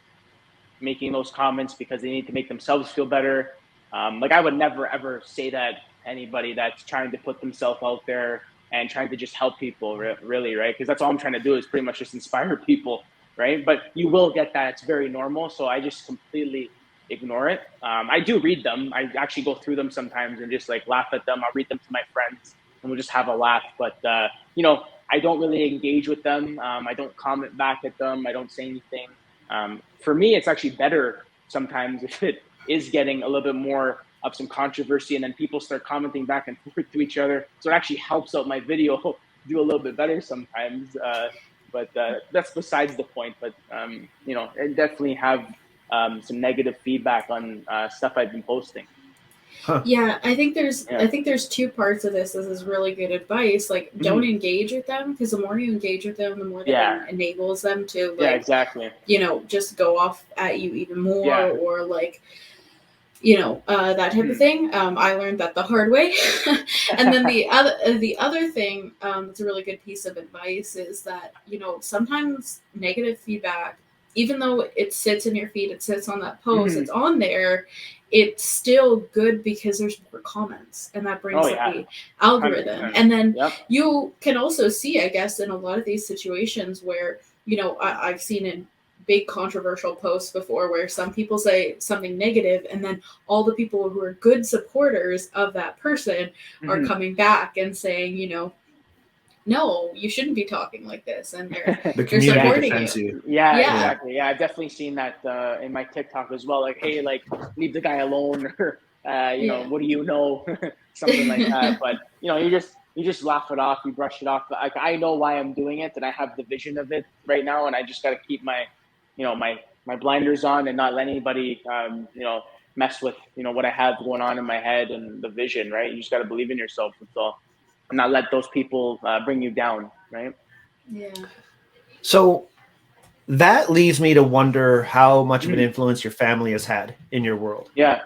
making those comments because they need to make themselves feel better. Like, I would never ever say that to anybody that's trying to put themselves out there and trying to just help people, really, right? Because that's all I'm trying to do is pretty much just inspire people, right? But you will get that. It's very normal. So I just completely ignore it. I do read them. I actually go through them sometimes and just like laugh at them. I'll read them to my friends and we'll just have a laugh. But, I don't really engage with them. I don't comment back at them. I don't say anything. For me, it's actually better sometimes if it is getting a little bit more of some controversy and then people start commenting back and forth to each other. So it actually helps out my video do a little bit better sometimes. But that's besides the point. But, I definitely have some negative feedback on stuff I've been posting. Huh. Yeah, I think there's 2 parts of this. This is really good advice. Like, don't engage with them, because the more you engage with them, the more that enables them to exactly. Just go off at you even more, or like, that type of thing. I learned that the hard way. And then the other thing, it's a really good piece of advice, is that, sometimes negative feedback, even though it sits in your feed, it sits on that post, it's on there, it's still good because there's more comments, and that brings up the algorithm. 100%. And then you can also see, I guess, in a lot of these situations where, I've seen in big controversial posts before where some people say something negative, and then all the people who are good supporters of that person are coming back and saying, no, you shouldn't be talking like this, and The they're community supporting defends you. you. Yeah, Yeah. exactly. Yeah, I've definitely seen that in my TikTok as well. Like, hey, like, leave the guy alone, or you know, what do you know, something like that. But you just laugh it off, you brush it off. Like, I know why I'm doing it, and I have the vision of it right now, and I just got to keep my, my blinders on and not let anybody, mess with what I have going on in my head and the vision. Right? You just got to believe in yourself. That's all, and not let those people bring you down. Right? Yeah. So that leads me to wonder how much of an influence your family has had in your world. Yeah.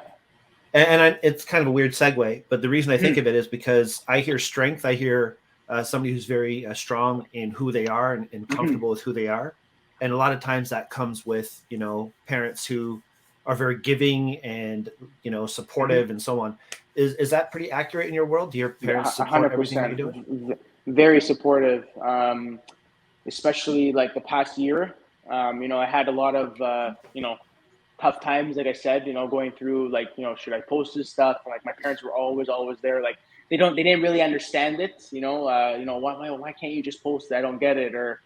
And it's kind of a weird segue, but the reason I think of it is because I hear strength. I hear somebody who's very strong in who they are and comfortable with who they are. And a lot of times that comes with, parents who are very giving and, supportive and so on. Is that pretty accurate in your world? Do your parents support 100%. everything that you're doing? Very supportive, especially like the past year. I had a lot of, tough times, like I said, going through like, should I post this stuff? Like, my parents were always there. Like, they didn't really understand it, why can't you just post it? I don't get it. Or,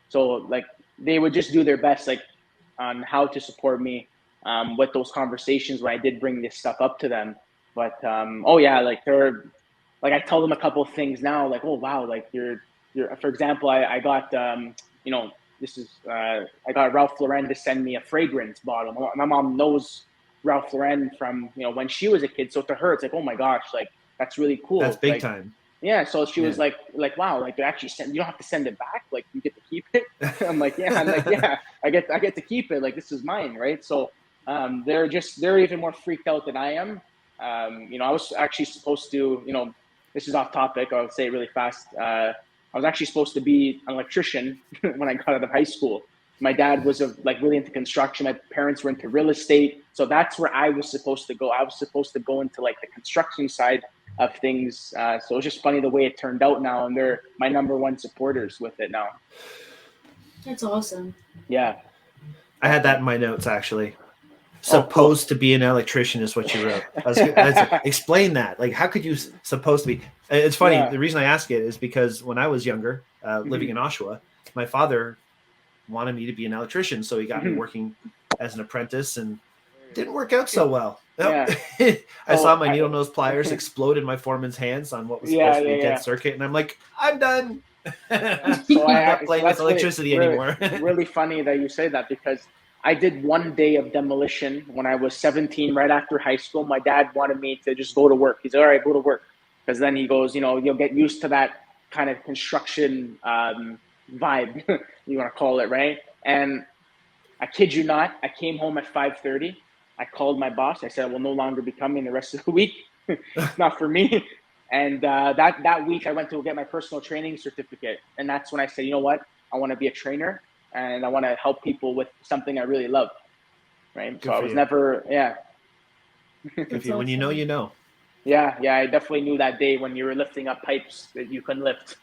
so like they would just do their best, like, on how to support me, with those conversations when I did bring this stuff up to them. But, like they're, like, I tell them a couple of things now, like, oh, wow, like you're, for example, I got, I got Ralph Lauren to send me a fragrance bottle. My mom knows Ralph Lauren from, when she was a kid. So to her, it's like, oh my gosh, like, that's really cool. That's big like, time. Yeah. So she was like, wow, like, they actually you don't have to send it back. Like, you get to keep it. I'm like, yeah, I get to keep it. Like, this is mine. Right. So, they're even more freaked out than I am. I was actually supposed to, this is off topic. I'll say it really fast. I was actually supposed to be an electrician when I got out of high school. My dad was really into construction. My parents were into real estate. So that's where I was supposed to go. I was supposed to go into like the construction side of things. So it's just funny the way it turned out now. And they're my number one supporters with it now. That's awesome. Yeah. I had that in my notes, actually. Supposed to be an electrician is what you wrote. I was explain that. Like, how could you supposed to be? It's funny. Yeah. The reason I ask it is because when I was younger, living in Oshawa, my father wanted me to be an electrician. So he got me working as an apprentice, and it didn't work out so well. Yeah. I saw my needle nose pliers explode in my foreman's hands on what was supposed to be a dead circuit. And I'm like, I'm done. So I'm not playing with electricity anymore. Really funny that you say that, because I did one day of demolition when I was 17, right after high school. My dad wanted me to just go to work. He's all right, go to work. Because then he goes, you'll get used to that kind of construction vibe, you want to call it, right? And I kid you not, I came home at 5:30. I called my boss. I said, I will no longer be coming the rest of the week. It's not for me. And that week I went to get my personal training certificate. And that's when I said, you know what? I want to be a trainer. And I want to help people with something I really love, right? So I was never, When you know, you know. Yeah, I definitely knew that day when you were lifting up pipes that you couldn't lift.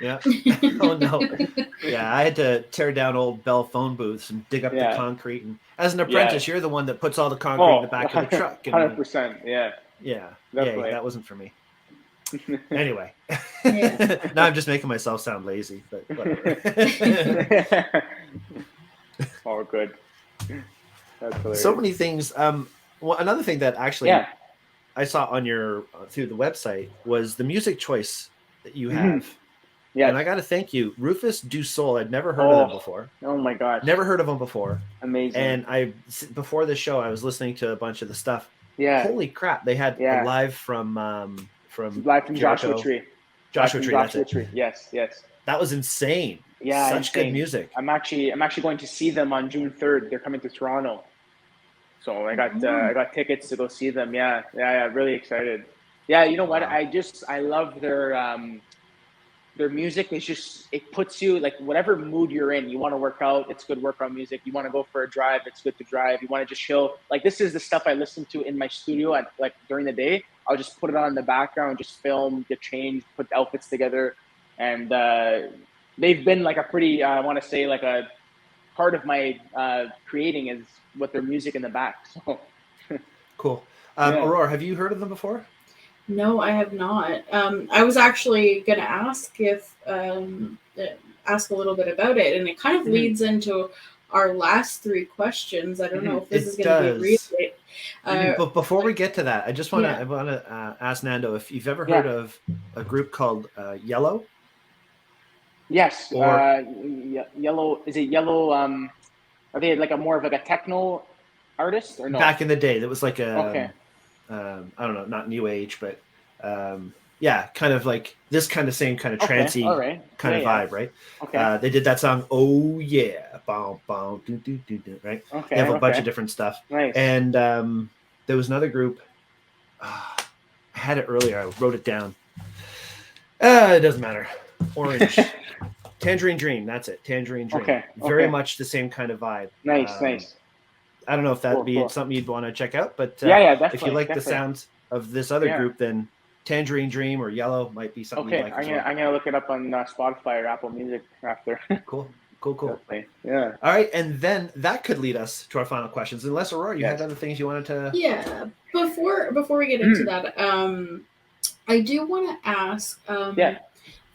Yeah. Oh no. Yeah, I had to tear down old Bell phone booths and dig up the concrete. And as an apprentice, you're the one that puts all the concrete in the back of the truck. 100%. Yeah. Yeah. Definitely. Yeah, that wasn't for me. Anyway, now I'm just making myself sound lazy, but whatever. All good. That's hilarious. So many things. Well, another thing that actually I saw on your through the website was the music choice that you have. Yeah, and I got to thank you, Rufus Du Sol. I'd never heard of them before. Oh my gosh, never heard of them before. Amazing. And before the show, I was listening to a bunch of the stuff. Yeah, holy crap! They had live from Joshua Tree. Joshua Tree. Yes. That was insane. Yeah, such good music. I'm actually going to see them on June 3rd. They're coming to Toronto, so I got tickets to go see them. Yeah, really excited. Yeah, you know what? I love their music. Is just, it puts you, like, whatever mood you're in. You want to work out, it's good workout music. You want to go for a drive, it's good to drive. You want to just chill. Like, this is the stuff I listen to in my studio at, like, during the day. I'll just put it on in the background, just film, get changed, put the outfits together. And they've been like a pretty, I want to say, like a part of my creating is with their music in the back. So Cool. Yeah. Aurora, have you heard of them before? No, I have not. I was actually going to ask ask a little bit about it, and it kind of leads into our last three questions. I don't know if this is going to be really. But before we get to that, I just want to Yeah. ask Nando if you've ever heard of a group called Yellow. Yes. Or Yellow. Is it Yellow? Are they like more of like a techno artist or no? Back in the day, that was like Okay. I don't know, not new age, but yeah, kind of like this kind of same kind of trancey kind of vibe, right? Okay. They did that song, "Oh Yeah," bow, bow, do, do, do, do, right? Okay. They have a bunch of different stuff. Nice. And there was another group. I had it earlier. I wrote it down. It doesn't matter. Orange. Tangerine Dream. That's it. Tangerine Dream. Okay. Very much the same kind of vibe. Nice. I don't know if that'd be something you'd want to check out, but definitely. If you like the sounds of this other group, then Tangerine Dream or Yellow might be something you'd like. I'm gonna look it up on Spotify or Apple Music after. Cool. Definitely. Yeah. All right, and then that could lead us to our final questions. Unless Aurora, you had other things you wanted to. Yeah. Before we get into that, I do want to ask.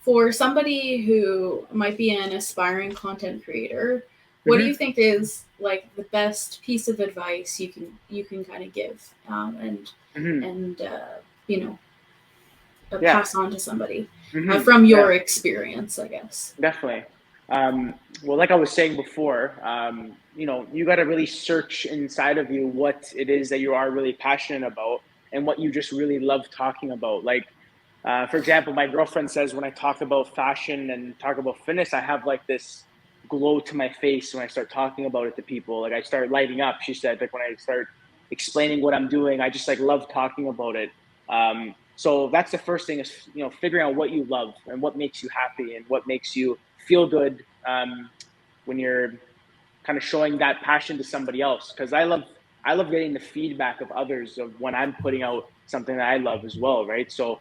For somebody who might be an aspiring content creator, what do you think is like the best piece of advice you can kind of give and pass on to somebody from your experience, I guess? Definitely. Well, like I was saying before, you got to really search inside of you what it is that you are really passionate about and what you just really love talking about. Like, for example, my girlfriend says when I talk about fashion and talk about fitness, I have like this glow to my face when I start talking about it to people. Like I start lighting up. She said, like when I start explaining what I'm doing, I just like love talking about it. So that's the first thing is, figuring out what you love and what makes you happy and what makes you feel good when you're kind of showing that passion to somebody else. Because I love getting the feedback of others of when I'm putting out something that I love as well, right? So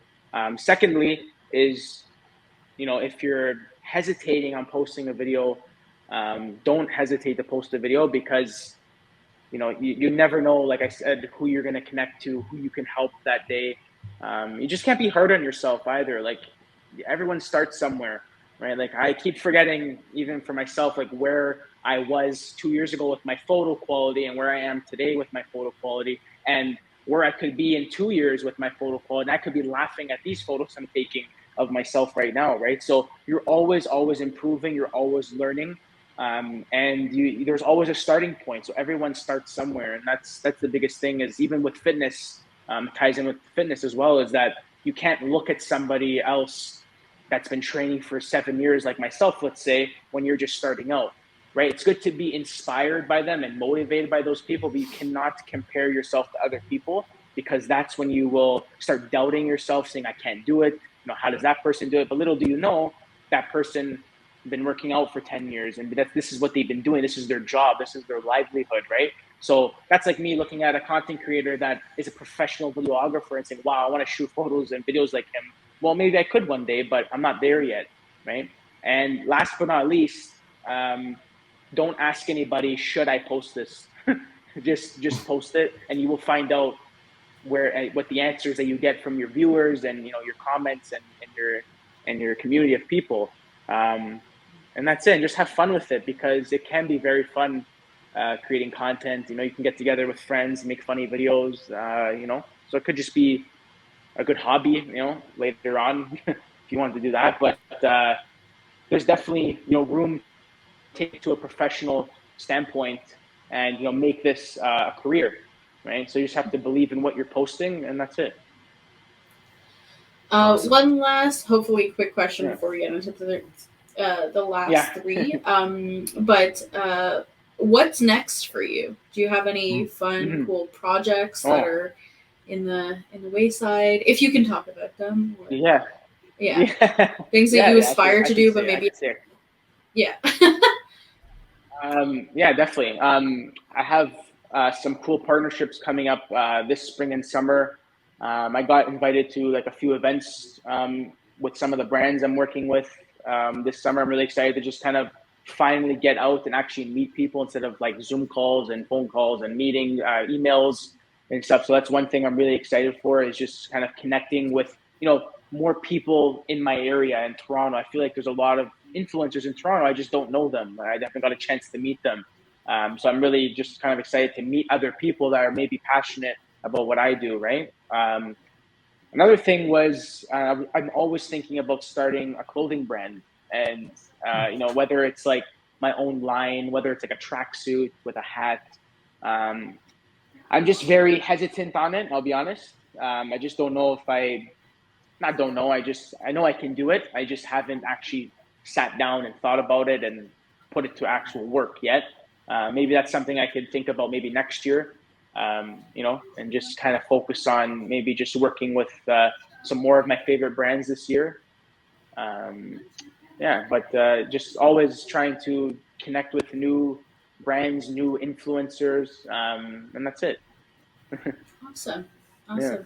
secondly is, if you're hesitating on posting a video, don't hesitate to post a video because, you never know, like I said, who you're going to connect to, who you can help that day. You just can't be hard on yourself either. Like everyone starts somewhere, right? Like I keep forgetting, even for myself, like where I was 2 years ago with my photo quality and where I am today with my photo quality and where I could be in 2 years with my photo quality. And I could be laughing at these photos I'm taking of myself right now, right? So you're always improving. You're always learning. And there's always a starting point. So everyone starts somewhere. And that's the biggest thing is even with fitness, ties in with fitness as well, is that you can't look at somebody else that's been training for 7 years, like myself, let's say, when you're just starting out, right? It's good to be inspired by them and motivated by those people, but you cannot compare yourself to other people because that's when you will start doubting yourself, saying, I can't do it. How does that person do it? But little do you know, that person been working out for 10 years and this is what they've been doing. This is their job. This is their livelihood, right? So that's like me looking at a content creator that is a professional videographer and saying, wow, I want to shoot photos and videos like him. Well, maybe I could one day, but I'm not there yet, right? And last but not least, don't ask anybody, should I post this? just post it and you will find out what the answers that you get from your viewers and your comments and your community of people. And that's it. And just have fun with it because it can be very fun creating content. You can get together with friends, make funny videos, so it could just be a good hobby, later on if you wanted to do that. But there's definitely, room to take it to a professional standpoint and, make this a career, right? So you just have to believe in what you're posting and that's it. Awesome. One last, hopefully quick question before we get into the last three. But what's next for you? Do you have any fun, cool projects that are in the wayside? If you can talk about them. Or, yeah. Things that you aspire to do, but maybe. Yeah. Yeah, definitely. I have some cool partnerships coming up this spring and summer. I got invited to like a few events with some of the brands I'm working with this summer. I'm really excited to just kind of finally get out and actually meet people instead of like Zoom calls and phone calls and meeting, emails and stuff. So that's one thing I'm really excited for, is just kind of connecting with, more people in my area in Toronto. I feel like there's a lot of influencers in Toronto. I just don't know them. I haven't got a chance to meet them. So I'm really just kind of excited to meet other people that are maybe passionate about what I do, right? Another thing was I'm always thinking about starting a clothing brand, and whether it's like my own line, whether it's like a tracksuit with a hat. I'm just very hesitant on it. I'll be honest. I just don't know if I know I can do it. I just haven't actually sat down and thought about it and put it to actual work yet. Maybe that's something I could think about maybe next year, and just kind of focus on maybe just working with some more of my favorite brands this year. But just always trying to connect with new brands, new influencers, and that's it. Awesome. Yeah.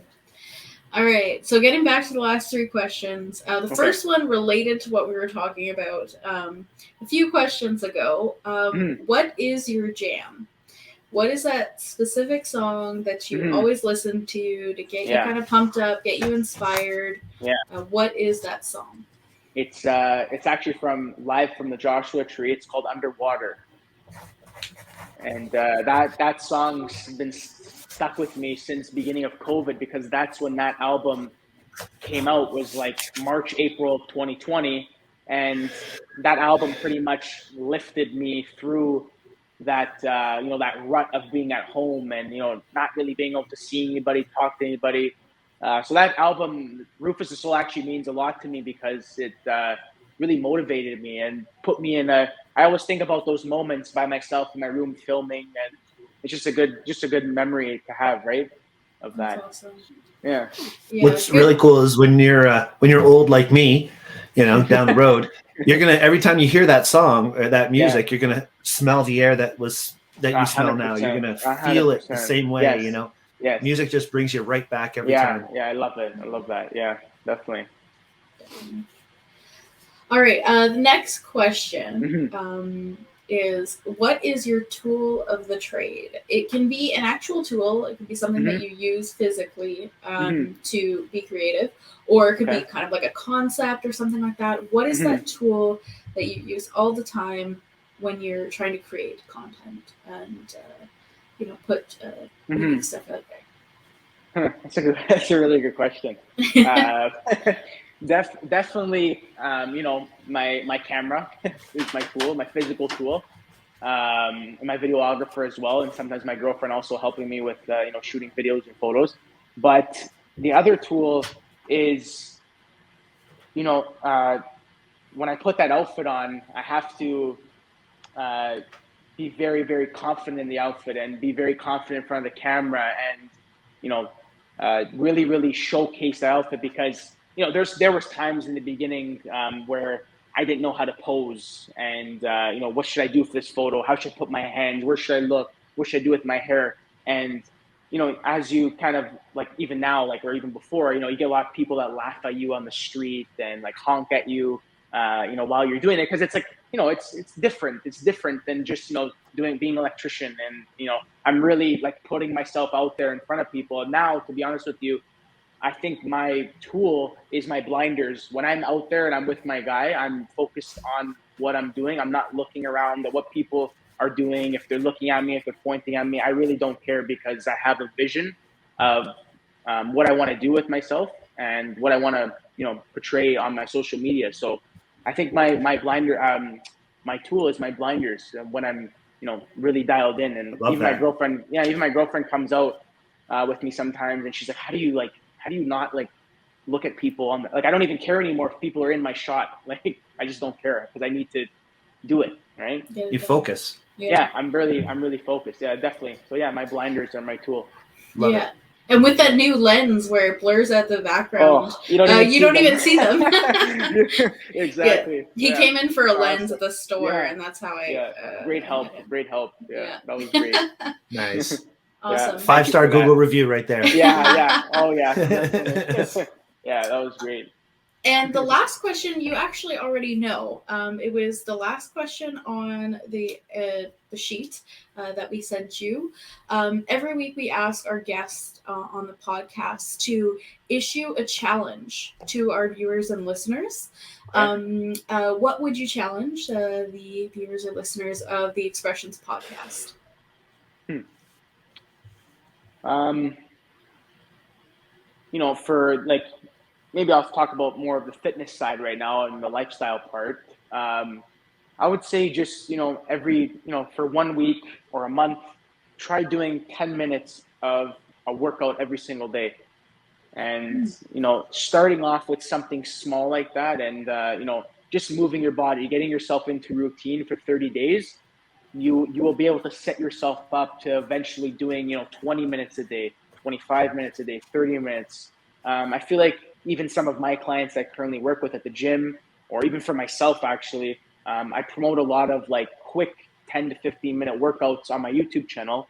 All right, so getting back to the last three questions. The first one related to what we were talking about a few questions ago. What is your jam? What is that specific song that you always listen to get you kind of pumped up, get you inspired? Yeah. What is that song? It's actually live from the Joshua Tree. It's called Underwater. And that song's been stuck with me since beginning of COVID, because that's when that album came out, was like March, April of 2020. And that album pretty much lifted me through that, that rut of being at home and, not really being able to see anybody, talk to anybody. So that album, Rufus the Soul, actually means a lot to me, because it really motivated me and put me I always think about those moments by myself in my room filming, and it's just a good memory to have, right? Of that. That's awesome. Yeah. What's really cool is when you're old like me, down the road, you're gonna, every time you hear that song or that music, you're gonna smell the air that you smell now. You're gonna feel 100%. It the same way. Yes. Yes. Music just brings you right back every time. Yeah, I love it. I love that. Yeah, definitely. All right. The next question is, what is your tool of the trade? It can be an actual tool. It could be something that you use physically to be creative, or it could be kind of like a concept or something like that. What is that tool that you use all the time when you're trying to create content and put stuff out there? That's a really good question. Definitely, my camera is my tool, my physical tool, and my videographer as well, and sometimes my girlfriend also helping me with shooting videos and photos. But the other tool is, when I put that outfit on, I have to be very, very confident in the outfit and be very confident in front of the camera, and really, really showcase the outfit, because there was times in the beginning where I didn't know how to pose, and what should I do for this photo? How should I put my hands? Where should I look? What should I do with my hair? And as you kind of like, even now, like, or even before, you get a lot of people that laugh at you on the street and like honk at you, while you're doing it, because it's like, it's different. It's different than just being an electrician, and I'm really like putting myself out there in front of people. And now, to be honest with you, I think my tool is my blinders. When I'm out there and I'm with my guy, I'm focused on what I'm doing. I'm not looking around at what people are doing. If they're looking at me, if they're pointing at me, I really don't care, because I have a vision of what I want to do with myself and what I want to, portray on my social media. So I think my tool is my blinders when I'm, really dialed in. And even my girlfriend comes out with me sometimes, and she's like, how do you not like look at people on I don't even care anymore if people are in my shot. Like, I just don't care, because I need to do it. Right. You focus. Yeah. I'm really focused. Yeah, definitely. So yeah, my blinders are my tool. Love it. And with that new lens where it blurs out the background, you don't even see them. Exactly. Yeah. He came in for a lens at the store, and that's how I. Yeah. Great help. Yeah, that was great. Nice. Awesome. 5-star Google review right there. Yeah. Oh yeah. Yeah, that was great. And the last question you actually already know. It was the last question on the sheet that we sent you. Every week we ask our guests on the podcast to issue a challenge to our viewers and listeners. What would you challenge the viewers or listeners of the Expressions podcast? For like, maybe I'll talk about more of the fitness side right now and the lifestyle part. I would say just, for 1 week or a month, try doing 10 minutes of a workout every single day. And, starting off with something small like that and, just moving your body, getting yourself into routine for 30 days, you will be able to set yourself up to eventually doing, 20 minutes a day, 25 minutes a day, 30 minutes. I feel like even some of my clients I currently work with at the gym, or even for myself, actually, I promote a lot of like quick 10 to 15 minute workouts on my YouTube channel.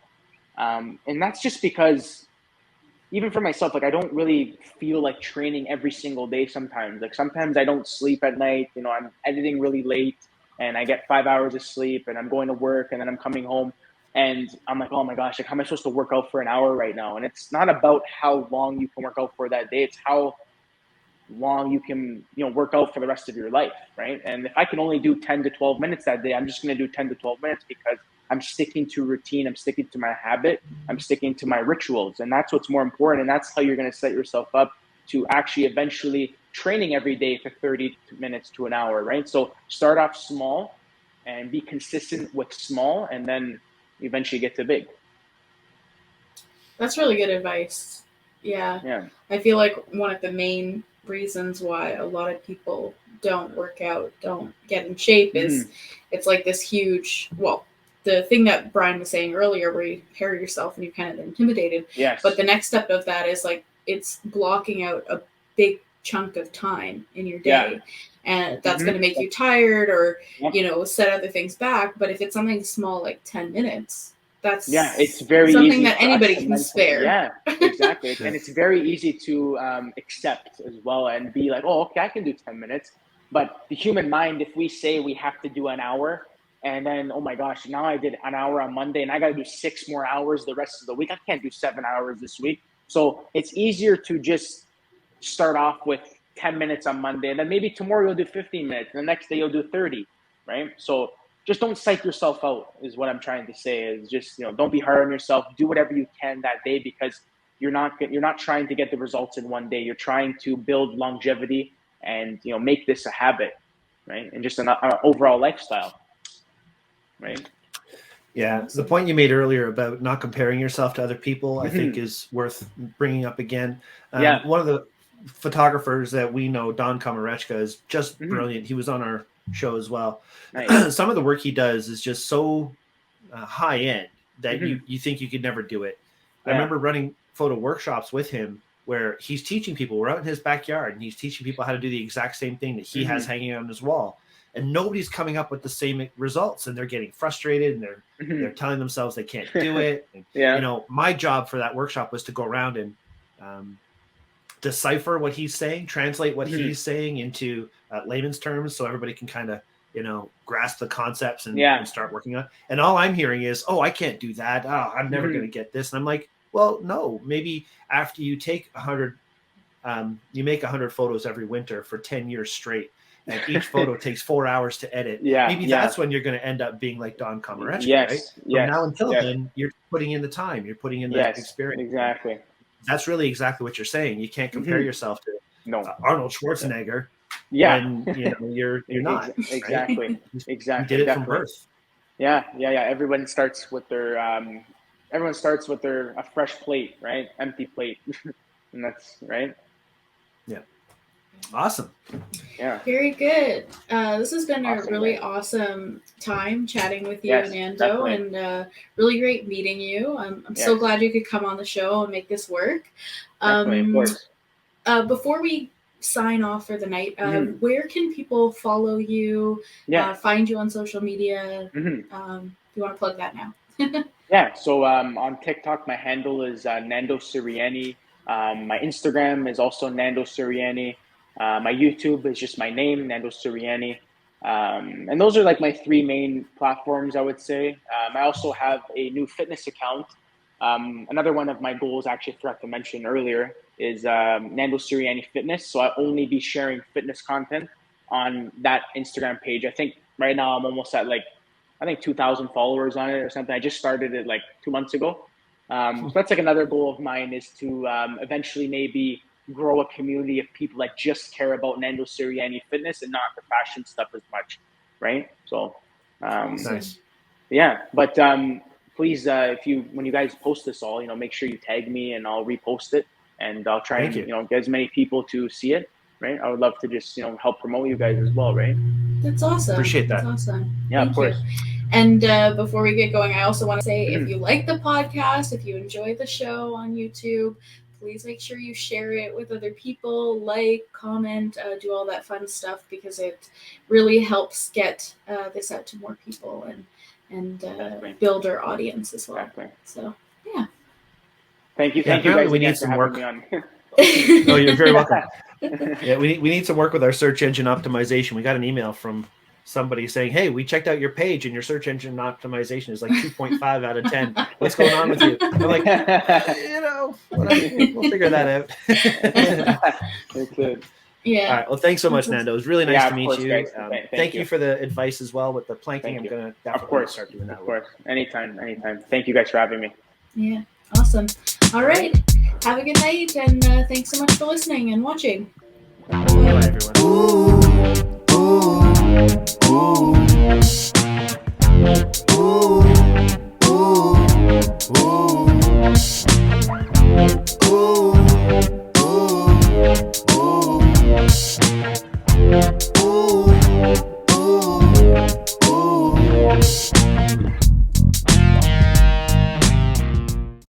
And that's just because even for myself, like I don't really feel like training every single day sometimes. Like sometimes I don't sleep at night, I'm editing really late and I get 5 hours of sleep and I'm going to work and then I'm coming home and I'm like, oh my gosh, like how am I supposed to work out for an hour right now? And it's not about how long you can work out for that day. It's how long you can, work out for the rest of your life, right? And if I can only do 10 to 12 minutes that day, I'm just going to do 10 to 12 minutes because I'm sticking to routine, I'm sticking to my habit, I'm sticking to my rituals. And that's what's more important. And that's how you're going to set yourself up to actually eventually training every day for 30 minutes to an hour, right? So start off small and be consistent with small, and then eventually get to big. That's really good advice. Yeah. I feel like one of the main reasons why a lot of people don't work out, don't get in shape is it's like this huge, the thing that Brian was saying earlier where you compare yourself and you're kind of intimidated. Yes. But the next step of that is like it's blocking out a big chunk of time in your day. And that's going to make you tired or, set other things back. But if it's something small like 10 minutes, it's very something easy that anybody can spare. Yeah, exactly. And it's very easy to accept as well and be like, oh, okay, I can do 10 minutes. But the human mind, if we say we have to do an hour and then, oh my gosh, now I did an hour on Monday and I got to do 6 more hours the rest of the week. I can't do 7 hours this week. So it's easier to just start off with 10 minutes on Monday. And then maybe tomorrow you'll do 15 minutes. And the next day you'll do 30, right? So just don't psych yourself out is what I'm trying to say. Is just, don't be hard on yourself. Do whatever you can that day because you're not trying to get the results in one day. You're trying to build longevity and, make this a habit, right? And just an overall lifestyle, right? Yeah. The point you made earlier about not comparing yourself to other people, I think is worth bringing up again. One of the photographers that we know, Don Komarechka, is just brilliant. He was on our show as well. Nice. Some of the work he does is just so high end that you think you could never do it. I remember running photo workshops with him where he's teaching people. We're out in his backyard and he's teaching people how to do the exact same thing that he has hanging on his wall, and nobody's coming up with the same results, and they're getting frustrated and they're telling themselves they can't do it. And, my job for that workshop was to go around and decipher what he's saying, translate what he's saying into layman's terms so everybody can kind of, grasp the concepts and start working on it. And all I'm hearing is, oh, I can't do that. Oh, I'm never going to get this. And I'm like, well, no, maybe after you take 100, you make 100 photos every winter for 10 years straight, and each photo takes 4 hours to edit. Maybe that's when you're going to end up being like Don Komarechka, right? From now until then, you're putting in the time, you're putting in the experience. Exactly. That's really exactly what you're saying. You can't compare yourself to Arnold Schwarzenegger. And you're not. Exactly. Right? Exactly. You did it from birth. Yeah. Everyone starts with their a fresh plate, right? Empty plate. And that's right. Yeah. Awesome. Yeah. Very good. This has been a really awesome time chatting with you, Nando, and really great meeting you. I'm so glad you could come on the show and make this work. Definitely, of course. Before we sign off for the night, where can people follow you, find you on social media? You want to plug that now? So on TikTok, my handle is Nando Sirianni. My Instagram is also Nando Sirianni. My YouTube is just my name, Nando Sirianni. And those are like my three main platforms, I would say. I also have a new fitness account. Another one of my goals, actually, I forgot to mention earlier, is Nando Sirianni Fitness. So I'll only be sharing fitness content on that Instagram page. I think right now I'm almost at 2,000 followers on it or something. I just started it 2 months ago. So that's another goal of mine, is to eventually maybe grow a community of people that just care about Nando Sirianni Fitness and not the fashion stuff as much, right? So, nice. Yeah, but please, when you guys post this all, make sure you tag me and I'll repost it, and I'll try and get as many people to see it, right? I would love to just help promote you guys as well, right? That's awesome. Appreciate that. That's awesome. Yeah, Thank of course. you. And before we get going, I also want to say, if you like the podcast, if you enjoy the show on YouTube, please make sure you share it with other people, comment, do all that fun stuff, because it really helps get this out to more people and build our audience as well. Exactly. So, yeah. Thank you guys we need some work. Oh, you're very welcome. Yeah, we need some work with our search engine optimization. We got an email from somebody saying, "Hey, we checked out your page and your search engine optimization is 2.5 out of 10. What's going on with you?" I'm like, we'll figure that out. That's it. Yeah. All right. Well, thanks so much, Nando. It was really nice to meet you. Thank you for the advice as well with the planking. I'm going to definitely start doing that. Of course. Anytime. Thank you guys for having me. Yeah. Awesome. All right. Have a good night, and thanks so much for listening and watching. Bye, everyone.